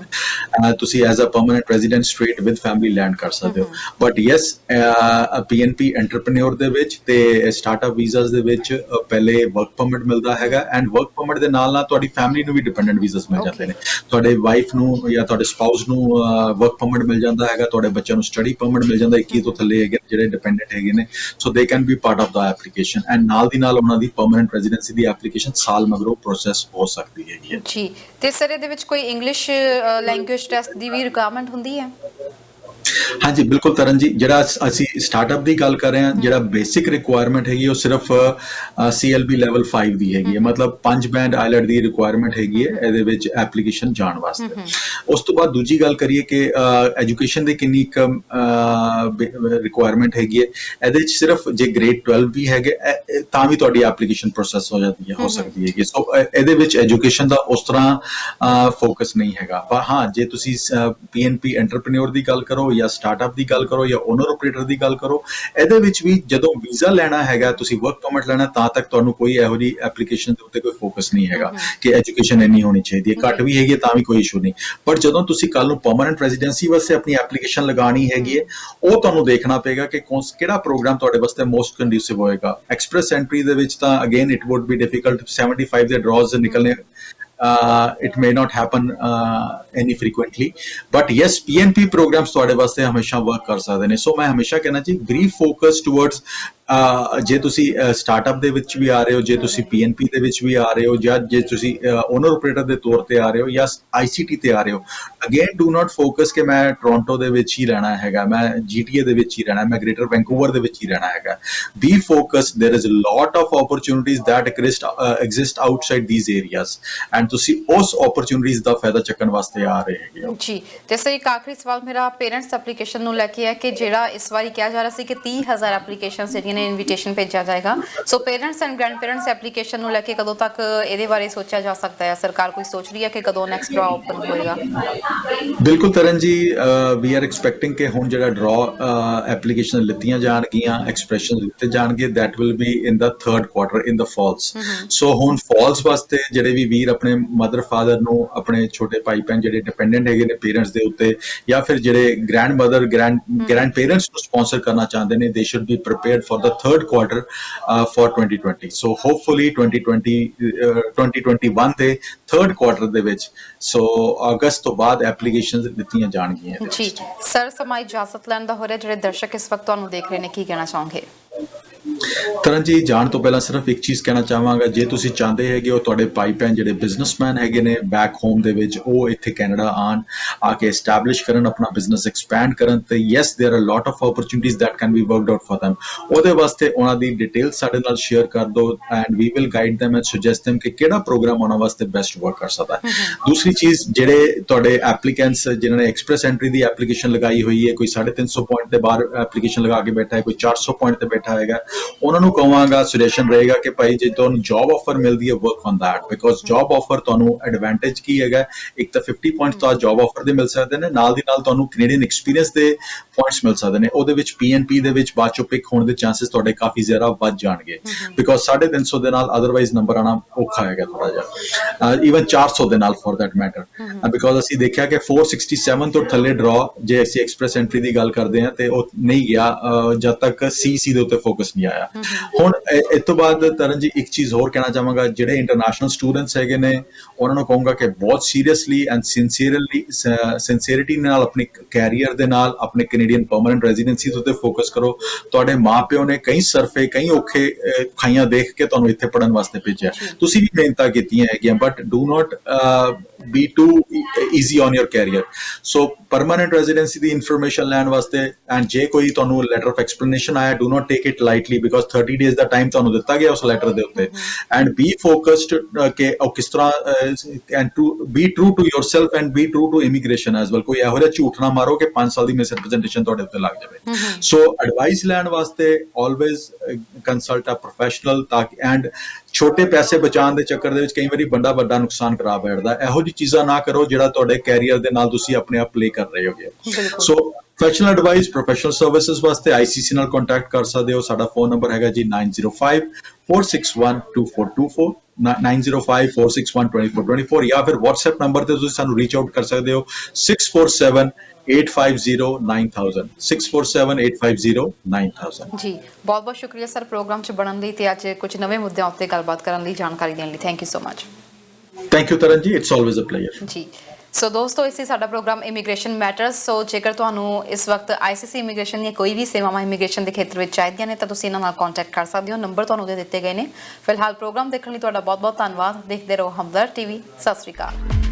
ਤੁਸੀਂ as a permanent resident straight with family land ਕਰ ਸਕਦੇ ਹੋ। ਬਟ ਯੈਸ, PNP ਐਂਟਰਪ੍ਰੀਨਿਓਰ ਦੇ ਵਿੱਚ ਤੇ ਸਟਾਰਟਅਪ ਵੀਜ਼ਾਸ ਦੇ ਵਿੱਚ ਪਹਿਲੇ ਵਰਕ ਪਰਮਿਟ ਮਿਲਦਾ ਹੈਗਾ ਐਂਡ ਵਰਕ ਪਰਮਿਟ ਦੇ ਨਾਲ ਨਾਲ ਤੁਹਾਡੀ ਫੈਮਿਲੀ ਨੂੰ ਵੀ ਡਿਪੈਂਡੈਂਟ ਵੀਜ਼ਾਸ ਮਿਲ ਜਾਂਦੇ ਨੇ। ਤੁਹਾਡੇ ਵਾਈਫ ਨੂੰ ਜਾਂ ਤੁਹਾਡੇ ਸਪਾਊਸ ਨੂੰ ਵਰਕ ਪਰਮਿਟ ਮਿਲ ਜਾਂਦਾ ਹੈਗਾ, ਤੁਹਾਡੇ ਬੱਚਿਆਂ ਨੂੰ ਸਟੱਡੀ ਪਰਮਿਟ ਮਿਲ ਜਾਂਦਾ 21 ਤੋਂ ਥੱਲੇ ਹੈਗੇ ਜਿਹੜੇ ਡਿਪੈਂਡੈਂਟ ਹੈਗੇ ਨੇ। So they can be part of the application and ਨਾਲ ਦੀ ਨਾਲ ਉਹਨਾਂ ਦੀ ਪਰਮਨੈਂਟ ਰੈਜ਼ੀਡੈਂਸੀ ਦੀ ਐਪਲੀਕੇਸ਼ਨ ਸਾਲ ਮਗਰੋਂ ਪ੍ਰੋਸੈਸ ਹੋ ਸਕਦੀ ਹੈਗੀ ਹੈ ਜੀ। ਤੇ ਸਰ ਇਹਦੇ ਵਿੱਚ ਕੋਈ ਇੰਗਲਿਸ਼ ਲੈਂਗੁਏਜ ਟੈਸਟ ਦੀ ਵੀ ਰਿਕੁਆਇਰਮੈਂਟ ਹੁੰਦੀ ਹੈ? ਹਾਂਜੀ ਬਿਲਕੁਲ ਤਰਨ ਜੀ, ਜਿਹੜਾ ਅਸੀਂ ਸਟਾਰਟਅਪ ਦੀ ਗੱਲ ਕਰ ਰਹੇ ਹਾਂ, ਜਿਹੜਾ ਬੇਸਿਕ ਰਿਕੁਆਇਰਮੈਂਟ ਹੈਗੀ ਉਹ ਸਿਰਫ CLB ਲੈਵਲ 5 ਦੀ ਹੈਗੀ ਹੈ, ਮਤਲਬ 5 ਬੈਂਡ ਆਈਲੈਟ ਦੀ ਰਿਕੁਆਇਰਮੈਂਟ ਹੈਗੀ ਹੈ ਇਹਦੇ ਵਿੱਚ ਐਪਲੀਕੇਸ਼ਨ ਜਾਣ ਵਾਸਤੇ। ਉਸ ਤੋਂ ਬਾਅਦ ਦੂਜੀ ਗੱਲ ਕਰੀਏ ਕਿ ਐਜੂਕੇਸ਼ਨ ਦੀ ਕਿੰਨੀ ਰਿਕੁਆਇਰਮੈਂਟ ਹੈਗੀ ਹੈ, ਇਹਦੇ ਵਿੱਚ ਸਿਰਫ ਜੇ ਗ੍ਰੇਡ 12 ਵੀ ਹੈਗੇ ਤਾਂ ਵੀ ਤੁਹਾਡੀ ਐਪਲੀਕੇਸ਼ਨ ਪ੍ਰੋਸੈਸ ਹੋ ਜਾਂਦੀ ਹੈ, ਹੋ ਸਕਦੀ ਹੈਗੀ। ਸੋ ਇਹਦੇ ਵਿੱਚ ਐਜੂਕੇਸ਼ਨ ਦਾ ਉਸ ਤਰ੍ਹਾਂ ਫੋਕਸ ਨਹੀਂ ਹੈਗਾ। ਪਰ ਹਾਂ, ਜੇ ਤੁਸੀਂ PNP ਐਂਟਰਪ੍ਰੀਨਿਓਰ ਦੀ ਗੱਲ ਕਰੋ ਜਾਂ ਸਟਾਰਟਅਪ ਦੀ ਗੱਲ ਕਰੋ ਜਾਂ ਓਨਰ ਆਪਰੇਟਰ ਦੀ ਗੱਲ ਕਰੋ, ਇਹਦੇ ਵਿੱਚ ਵੀ ਜਦੋਂ ਵੀਜ਼ਾ ਲੈਣਾ ਹੈਗਾ, ਤੁਸੀਂ ਵਰਕ ਪਰਮਿਟ ਲੈਣਾ, ਤਾਂ ਤੱਕ ਤੁਹਾਨੂੰ ਕੋਈ ਇਹੋ ਜਿਹੀ ਐਪਲੀਕੇਸ਼ਨ ਦੇ ਉੱਤੇ ਕੋਈ ਫੋਕਸ ਨਹੀਂ ਹੈਗਾ ਕਿ ਐਜੂਕੇਸ਼ਨ ਇੰਨੀ ਹੋਣੀ ਚਾਹੀਦੀ ਹੈ। ਘੱਟ ਵੀ ਹੈਗੀ ਤਾਂ ਵੀ ਕੋਈ ਇਸ਼ੂ ਨਹੀਂ। ਪਰ ਜਦੋਂ ਤੁਸੀਂ ਕੱਲ ਨੂੰ ਪਰਮਨੈਂਟ ਰੈਜ਼ੀਡੈਂਸੀ ਵਾਸਤੇ ਆਪਣੀ ਐਪਲੀਕੇਸ਼ਨ ਲਗਾਉਣੀ ਹੈਗੀ ਹੈ, ਉਹ ਤੁਹਾਨੂੰ ਦੇਖਣਾ ਪਏਗਾ ਕਿ ਕਿਹੜਾ ਪ੍ਰੋਗਰਾਮ ਤੁਹਾਡੇ ਵਾਸਤੇ ਮੋਸਟ ਕੰਡਿਊਸਿਵ ਹੋਏਗਾ। ਐਕਸਪ੍ਰੈਸ ਐਂਟਰੀ ਦੇ ਵਿੱਚ ਤਾਂ again it wood B difficult, 75 ਦੇ ਡਰਾਜ਼ ਨਿਕਲਨੇ it may not happen any frequently, but yes, PNP programs ਤੁਹਾਡੇ ਵਾਸਤੇ ਹਮੇਸ਼ਾ ਵਰਕ ਕਰ ਸਕਦੇ ਨੇ। ਸੋ ਮੈਂ ਹਮੇਸ਼ਾ ਕਹਿਣਾ ਜੀ, ਬਰੀਫ ਫੋਕਸ ਟੁਵਰਡਸ ਜੇ ਤੁਸੀਂ ਸਟਾਰਟਅਪ ਦੇ ਵਿੱਚ ਵੀ ਆ ਰਹੇ ਹੋ, ਜੇ ਤੁਸੀਂ PNP ਦੇ ਵਿੱਚ ਵੀ ਆ ਰਹੇ ਹੋ, ਜਾਂ ਜੇ ਤੁਸੀਂ ਓਨਰ ਆਪਰੇਟਰ ਦੇ ਤੌਰ ਤੇ ਆ ਰਹੇ ਹੋ ਜਾਂ ICT ਤੇ ਆ ਰਹੇ ਹੋ, ਅਗੇਨ ਡੂ ਨਾਟ ਫੋਕਸ ਕਿ ਮੈਂ ਟੋਰਾਂਟੋ ਦੇ ਵਿੱਚ ਹੀ ਰਹਿਣਾ ਹੈਗਾ, ਮੈਂ GTA ਦੇ ਵਿੱਚ ਹੀ ਰਹਿਣਾ, ਮੈਂ ਗ੍ਰੇਟਰ ਵੈਂਕੂਵਰ ਦੇ ਵਿੱਚ ਹੀ ਰਹਿਣਾ ਹੈਗਾ। Be focus, there is a lot of opportunities that exist outside these areas and ਤੁਸੀਂ ਉਸ ਓਪਰਚੁਨਿਟੀਜ਼ ਦਾ ਫਾਇਦਾ ਚੱਕਣ ਵਾਸਤੇ ਆ ਰਹੇ ਹੈਗੇ ਹੋ ਜੀ। ਤੇ ਸਰ ਇੱਕ ਆਖਰੀ ਸਵਾਲ ਮੇਰਾ ਪੇਰੈਂਟਸ ਐਪਲੀਕੇਸ਼ਨ ਨੂੰ ਲੈ ਕੇ ਹੈ ਕਿ ਜਿਹੜਾ ਇਸ ਵਾਰੀ ਕਿਹਾ ਜਾ ਰਿਹਾ ਸੀ ਕਿ 30,000 ਐਪਲੀਕੇਸ਼ਨਸ ਜਿਹੜੀਆਂ ਨੇ ਇਨਵੀਟੇਸ਼ਨ ਭੇਜਿਆ ਜਾਏਗਾ, so parents and grandparents application ਨੂੰ ਲੈ ਕੇ ਕਦੋਂ ਤੱਕ ਇਹਦੇ ਬਾਰੇ ਸੋਚਿਆ ਜਾ ਸਕਦਾ ਹੈ? ਸਰਕਾਰ ਕੋਈ ਸੋਚ ਰਹੀ ਹੈ ਕਿ ਕਦੋਂ ਨੈਕਸਟ ਡਰਾ ਓਪਨ ਹੋਏਗਾ? ਬਿਲਕੁਲ ਤਰਨ ਜੀ, ਵੀ ਆਰ ਐਕਸਪੈਕਟਿੰਗ ਕਿ ਹੁਣ ਜਿਹੜਾ ਡਰਾ ਐਪਲੀਕੇਸ਼ਨ ਲਿੱਤੀਆਂ ਜਾਣਗੀਆਂ, ਐਕਸਪ੍ਰੈਸ਼ਨ ਦਿੱਤੇ ਜਾਣਗੇ, that will be in the 3rd quarter in the falls. ਸੋ ਹੁਣ ਫਾਲਸ ਵਾਸਤੇ ਜਿਹੜੇ ਵੀ ਵੀਰ ਆਪਣੇ ਮਦਰ ਫਾਦਰ ਨੂੰ, ਆਪਣੇ ਛੋਟੇ ਭਾਈ ਭੈਣ ਜਿਹੜੇ ਡਿਪੈਂਡੈਂਟ ਹੈਗੇ ਨੇ ਪੇਰੈਂਟਸ ਦੇ ਉੱਤੇ, ਜਾਂ ਫਿਰ ਜਿਹੜੇ ਗ੍ਰੈਂਡ ਮਦਰ ਗ੍ਰੈਂਡ ਪੇਰੈਂਟਸ ਨੂੰ ਸਪਾਂਸਰ ਕਰਨਾ ਚਾਹੁੰਦੇ ਨੇ, ਦੇ should be prepared for the 3rd quarter for 2020। So hopefully 2021 ਦੇ 3rd ਕੁਆਟਰ ਦੇ ਵਿੱਚ, ਸੋ ਅਗਸਤ ਤੋਂ ਬਾਅਦ ਐਪਲੀਕੇਸ਼ਨਸ ਦਿੱਤੀਆਂ ਜਾਣਗੀਆਂ ਜੀ। ਸਰ ਸਮਾਂ ਇਜਾਜ਼ਤ ਲੈਣ ਦਾ ਹੋ ਰਿਹਾ, ਜਿਹੜੇ ਦਰਸ਼ਕ ਇਸ ਵਕਤ ਤੁਹਾਨੂੰ ਦੇਖ ਰਹੇ ਨੇ, ਕੀ ਕਹਿਣਾ ਚਾਹੋਗੇ? ਤਰਨ ਜੀ, ਜਾਣ ਤੋਂ ਪਹਿਲਾਂ ਸਿਰਫ ਇੱਕ ਚੀਜ਼ ਕਹਿਣਾ ਚਾਹਾਂਗਾ, ਜੇ ਤੁਸੀਂ ਚਾਹੁੰਦੇ ਹੈਗੇ ਹੋ ਤੁਹਾਡੇ ਭਾਈ ਭੈਣ ਜਿਹੜੇ ਬਿਜ਼ਨਸਮੈਨ ਹੈਗੇ ਨੇ ਬੈਕ ਹੋਮ ਦੇ ਵਿੱਚ, ਉਹ ਇੱਥੇ ਕੈਨੇਡਾ ਆ ਕੇ ਐਸਟੈਬਲਿਸ਼ ਕਰਨ, ਆਪਣਾ ਬਿਜ਼ਨਸ ਐਕਸਪੈਂਡ ਕਰਨ, ਤੇ yes there are lot of opportunities that can be worked out for them। ਉਹਦੇ ਵਾਸਤੇ ਉਹਨਾਂ ਦੀ ਡਿਟੇਲ ਸਾਡੇ ਨਾਲ ਸ਼ੇਅਰ ਕਰ ਦਿਓ and we will guide them and suggest them ਕਿ ਕਿਹੜਾ ਪ੍ਰੋਗਰਾਮ ਉਹਨਾਂ ਵਾਸਤੇ ਬੈਸਟ ਵਰਕ ਕਰ ਸਕਦਾ ਹੈ। ਦੂਸਰੀ ਚੀਜ਼, ਜਿਹੜੇ ਤੁਹਾਡੇ ਐਪਲੀਕੈਂਟਸ ਜਿਨ੍ਹਾਂ ਨੇ ਐਕਸਪ੍ਰੈਸ ਐਂਟਰੀ ਦੀ ਐਪਲੀਕੇਸ਼ਨ ਲਗਾਈ ਹੋਈ ਹੈ, ਕੋਈ 350 ਪੁਆਇੰਟ ਦੇ ਬਾਹਰ ਐਪਲੀਕੇਸ਼ਨ ਲਗਾ ਕੇ ਬੈਠਾ ਹੈ, ਕੋਈ 400 ਪੁਆਇੰਟ ਤੇ ਬੈਠਾ ਹੈਗਾ, ਉਹਨਾਂ ਨੂੰ ਕਹਾਂਗਾ, ਸੁਜੈਸ਼ਨ ਰਹੇਗਾ ਕਿ ਭਾਈ ਜੇ ਤੁਹਾਨੂੰ ਜੌਬ ਆਫਰ ਮਿਲਦੀ ਹੈ, work on that, because job offer ਤੁਹਾਨੂੰ ਐਡਵਾਂਟੇਜ ਕੀ ਹੈਗਾ, ਇੱਕ ਤਾਂ 50 ਪੁਆਇੰਟਸ ਤਾਂ ਜੌਬ ਆਫਰ ਦੇ ਮਿਲ ਸਕਦੇ ਨੇ, ਨਾਲ ਦੀ ਨਾਲ ਤੁਹਾਨੂੰ ਕੈਨੇਡੀਅਨ ਐਕਸਪੀਰੀਅੰਸ ਦੇ ਪੁਆਇੰਟਸ ਮਿਲ ਸਕਦੇ ਨੇ। ਉਹਦੇ ਵਿੱਚ PNP ਦੇ ਵਿੱਚ ਬਾਅਦ ਚੋਂ ਪਿਕ ਹੋਣ ਦੇ ਚਾਂਸਸ ਤੁਹਾਡੇ ਕਾਫੀ ਜ਼ਿਆਦਾ ਵੱਧ ਜਾਣਗੇ, ਬਿਕੋਜ਼ 350 ਦੇ ਨਾਲ ਅਦਰਵਾਈਜ਼ ਨੰਬਰ ਆਣਾ ਔਖਾ ਹੈਗਾ ਥੋੜਾ ਜਿਹਾ, ਈਵਨ 400 ਦੇ ਨਾਲ ਫॉर दैट ਮੈਟਰ, ਬਿਕੋਜ਼ ਅਸੀਂ ਦੇਖਿਆ ਕਿ 467 ਤੋਂ ਥੱਲੇ ਡਰਾ ਜੇ ਅਸੀਂ ਐਕਸਪ੍ਰੈਸ ਐਂਟਰੀ ਦੀ ਗੱਲ ਕਰਦੇ ਹਾਂ ਤੇ ਉਹ ਨਹੀਂ ਗਿਆ ਜਦ ਤੱਕ CC ਦੇ ਉੱਤੇ ਫੋਕਸ ਨਹੀਂ ਆਇਆ। ਹੁਣ ਇਸ ਤੋਂ ਬਾਅਦ ਤਰਨ ਜੀ ਇੱਕ ਚੀਜ਼ ਹੋਰ ਕਹਿਣਾ ਚਾਹਾਂਗਾ, ਜਿਹੜੇ ਇੰਟਰਨੈਸ਼ਨਲ ਸਟੂਡੈਂਟਸ ਹੈਗੇ ਨੇ ਉਹਨਾਂ ਨੂੰ ਕਹੂੰਗਾ ਕਿ ਬਹੁਤ ਸੀਰੀਅਸਲੀ ਐਂਡ ਸਿੰਸੀਅਰਿਟੀ ਨਾਲ ਆਪਣੇ ਕੈਰੀਅਰ ਦੇ ਨਾਲ ਆਪਣੇ ਕੈਨੇਡੀਅਨ ਪਰਮਨੈਂਟ ਰੈਜ਼ੀਡੈਂਸੀ ਉੱਤੇ ਫੋਕਸ ਕਰੋ। ਤੁਹਾਡੇ ਮਾਪਿਓ ਨੇ ਕਈ ਸਰਫੇ ਕਈ ਔਖੇ ਖਾਈਆਂ ਦੇਖ ਕੇ ਤੁਹਾਨੂੰ ਇੱਥੇ ਪੜ੍ਹਨ ਵਾਸਤੇ ਭੇਜਿਆ, ਤੁਸੀਂ ਵੀ ਮਿਹਨਤਾਂ ਕੀਤੀਆਂ ਹੈਗੀਆਂ, but do not be too easy on your career. So permanent residency the information ਲੈਣ ਵਾਸਤੇ ਐਂਡ ਜੇ ਕੋਈ ਤੁਹਾਨੂੰ ਲੈਟਰ ਆਫ ਐਕਸਪਲੇਨੇਸ਼ਨ ਆਇਆ, do not take it lightly because 30 days the time ਤੁਹਾਨੂੰ ਦਿੱਤਾ ਗਿਆ ਉਸ ਲੈਟਰ ਦੇ ਉੱਤੇ, ਐਂਡ be focused ਕਿ ਉਹ ਕਿਸ ਤਰ੍ਹਾਂ and to be true to yourself and be true to immigration as well. ਕੋਈ ਇਹੋ ਜਿਹਾ ਝੂਠ ਨਾ ਮਾਰੋ ਕਿ 5 ਸਾਲ ਦੀ ਮਿਸਰੈਪ੍ਰੈਜ਼ੈਂਟੇਸ਼ਨ ਤੁਹਾਡੇ ਉੱਤੇ ਲੱਗ ਜਾਵੇ। ਸੋ ਐਡਵਾਈਸ ਲੈਣ ਵਾਸਤੇ always consult a professional ਤਾਂ ਐਂਡ ਛੋਟੇ ਪੈਸੇ ਬਚਾਉਣ ਦੇ ਚੱਕਰ ਦੇ ਵਿੱਚ ਕਈ ਵਾਰੀ ਵੱਡਾ ਨੁਕਸਾਨ ਕਰਾ ਬੈਠਦਾ। ਇਹੋ ਜਿਹੀ ਚੀਜ਼ਾਂ ਨਾ ਕਰੋ ਜਿਹੜਾ ਤੁਹਾਡੇ ਕੈਰੀਅਰ ਦੇ ਨਾਲ ਤੁਸੀਂ ਆਪਣੇ ਆਪ ਪਲੇ ਕਰ ਰਹੇ ਹੋਗੇ। ਸੋ ਪ੍ਰੋਫੈਸ਼ਨਲ ਐਡਵਾਈਸ, ਪ੍ਰੋਫੈਸ਼ਨਲ ਸਰਵਿਸਿਜ਼ ਵਾਸਤੇ ICC ਨਾਲ ਕੰਟੈਕਟ ਕਰ ਸਕਦੇ ਹੋ। ਸਾਡਾ ਫੋਨ ਨੰਬਰ ਹੈਗਾ ਜੀ 9054612424 9054612424 ਜਾਂ ਫਿਰ WhatsApp ਨੰਬਰ ਤੇ ਤੁਸੀਂ ਸਾਨੂੰ ਰੀਚ ਆਊਟ ਕਰ ਸਕਦੇ ਹੋ 647-850-9000 647-850-9000। ਜੀ ਬਹੁਤ ਬਹੁਤ ਸ਼ੁਕਰੀਆ ਸਰ ਪ੍ਰੋਗਰਾਮ 'ਚ ਬਣਨ ਲਈ ਤੇ ਅੱਜ ਕੁਝ ਨਵੇਂ ਮੁੱਦਿਆਂ ਉੱਤੇ ਗੱਲਬਾਤ ਕਰਨ ਲਈ, ਜਾਣਕਾਰੀ ਦੇਣ ਲਈ। Thank you so much. Thank you Tarn ਜੀ, ਇਟਸ ਆਲਵੇਜ਼ ਅ ਪਲੇਜ਼ਰ ਜੀ। ਸੋ ਦੋਸਤੋ, ਇਸੇ ਸਾਡਾ ਪ੍ਰੋਗਰਾਮ ਇਮੀਗ੍ਰੇਸ਼ਨ ਮੈਟਰਸ। ਸੋ ਜੇਕਰ ਤੁਹਾਨੂੰ ਇਸ ਵਕਤ ICC ਇਮੀਗ੍ਰੇਸ਼ਨ ਦੀਆਂ ਕੋਈ ਵੀ ਸੇਵਾਵਾਂ ਇਮੀਗ੍ਰੇਸ਼ਨ ਦੇ ਖੇਤਰ ਵਿੱਚ ਚਾਹੀਦੀਆਂ ਨੇ ਤਾਂ ਤੁਸੀਂ ਇਹਨਾਂ ਨਾਲ ਕੰਟੈਕਟ ਕਰ ਸਕਦੇ ਹੋ। ਨੰਬਰ ਤੁਹਾਨੂੰ ਦੇ ਦਿੱਤੇ ਗਏ ਨੇ। ਫਿਲਹਾਲ ਪ੍ਰੋਗਰਾਮ ਦੇਖਣ ਲਈ ਤੁਹਾਡਾ ਬਹੁਤ ਬਹੁਤ ਧੰਨਵਾਦ। ਦੇਖਦੇ ਰਹੋ ਹਮਦਰ TV। ਸਤਿ ਸ਼੍ਰੀ ਅਕਾਲ।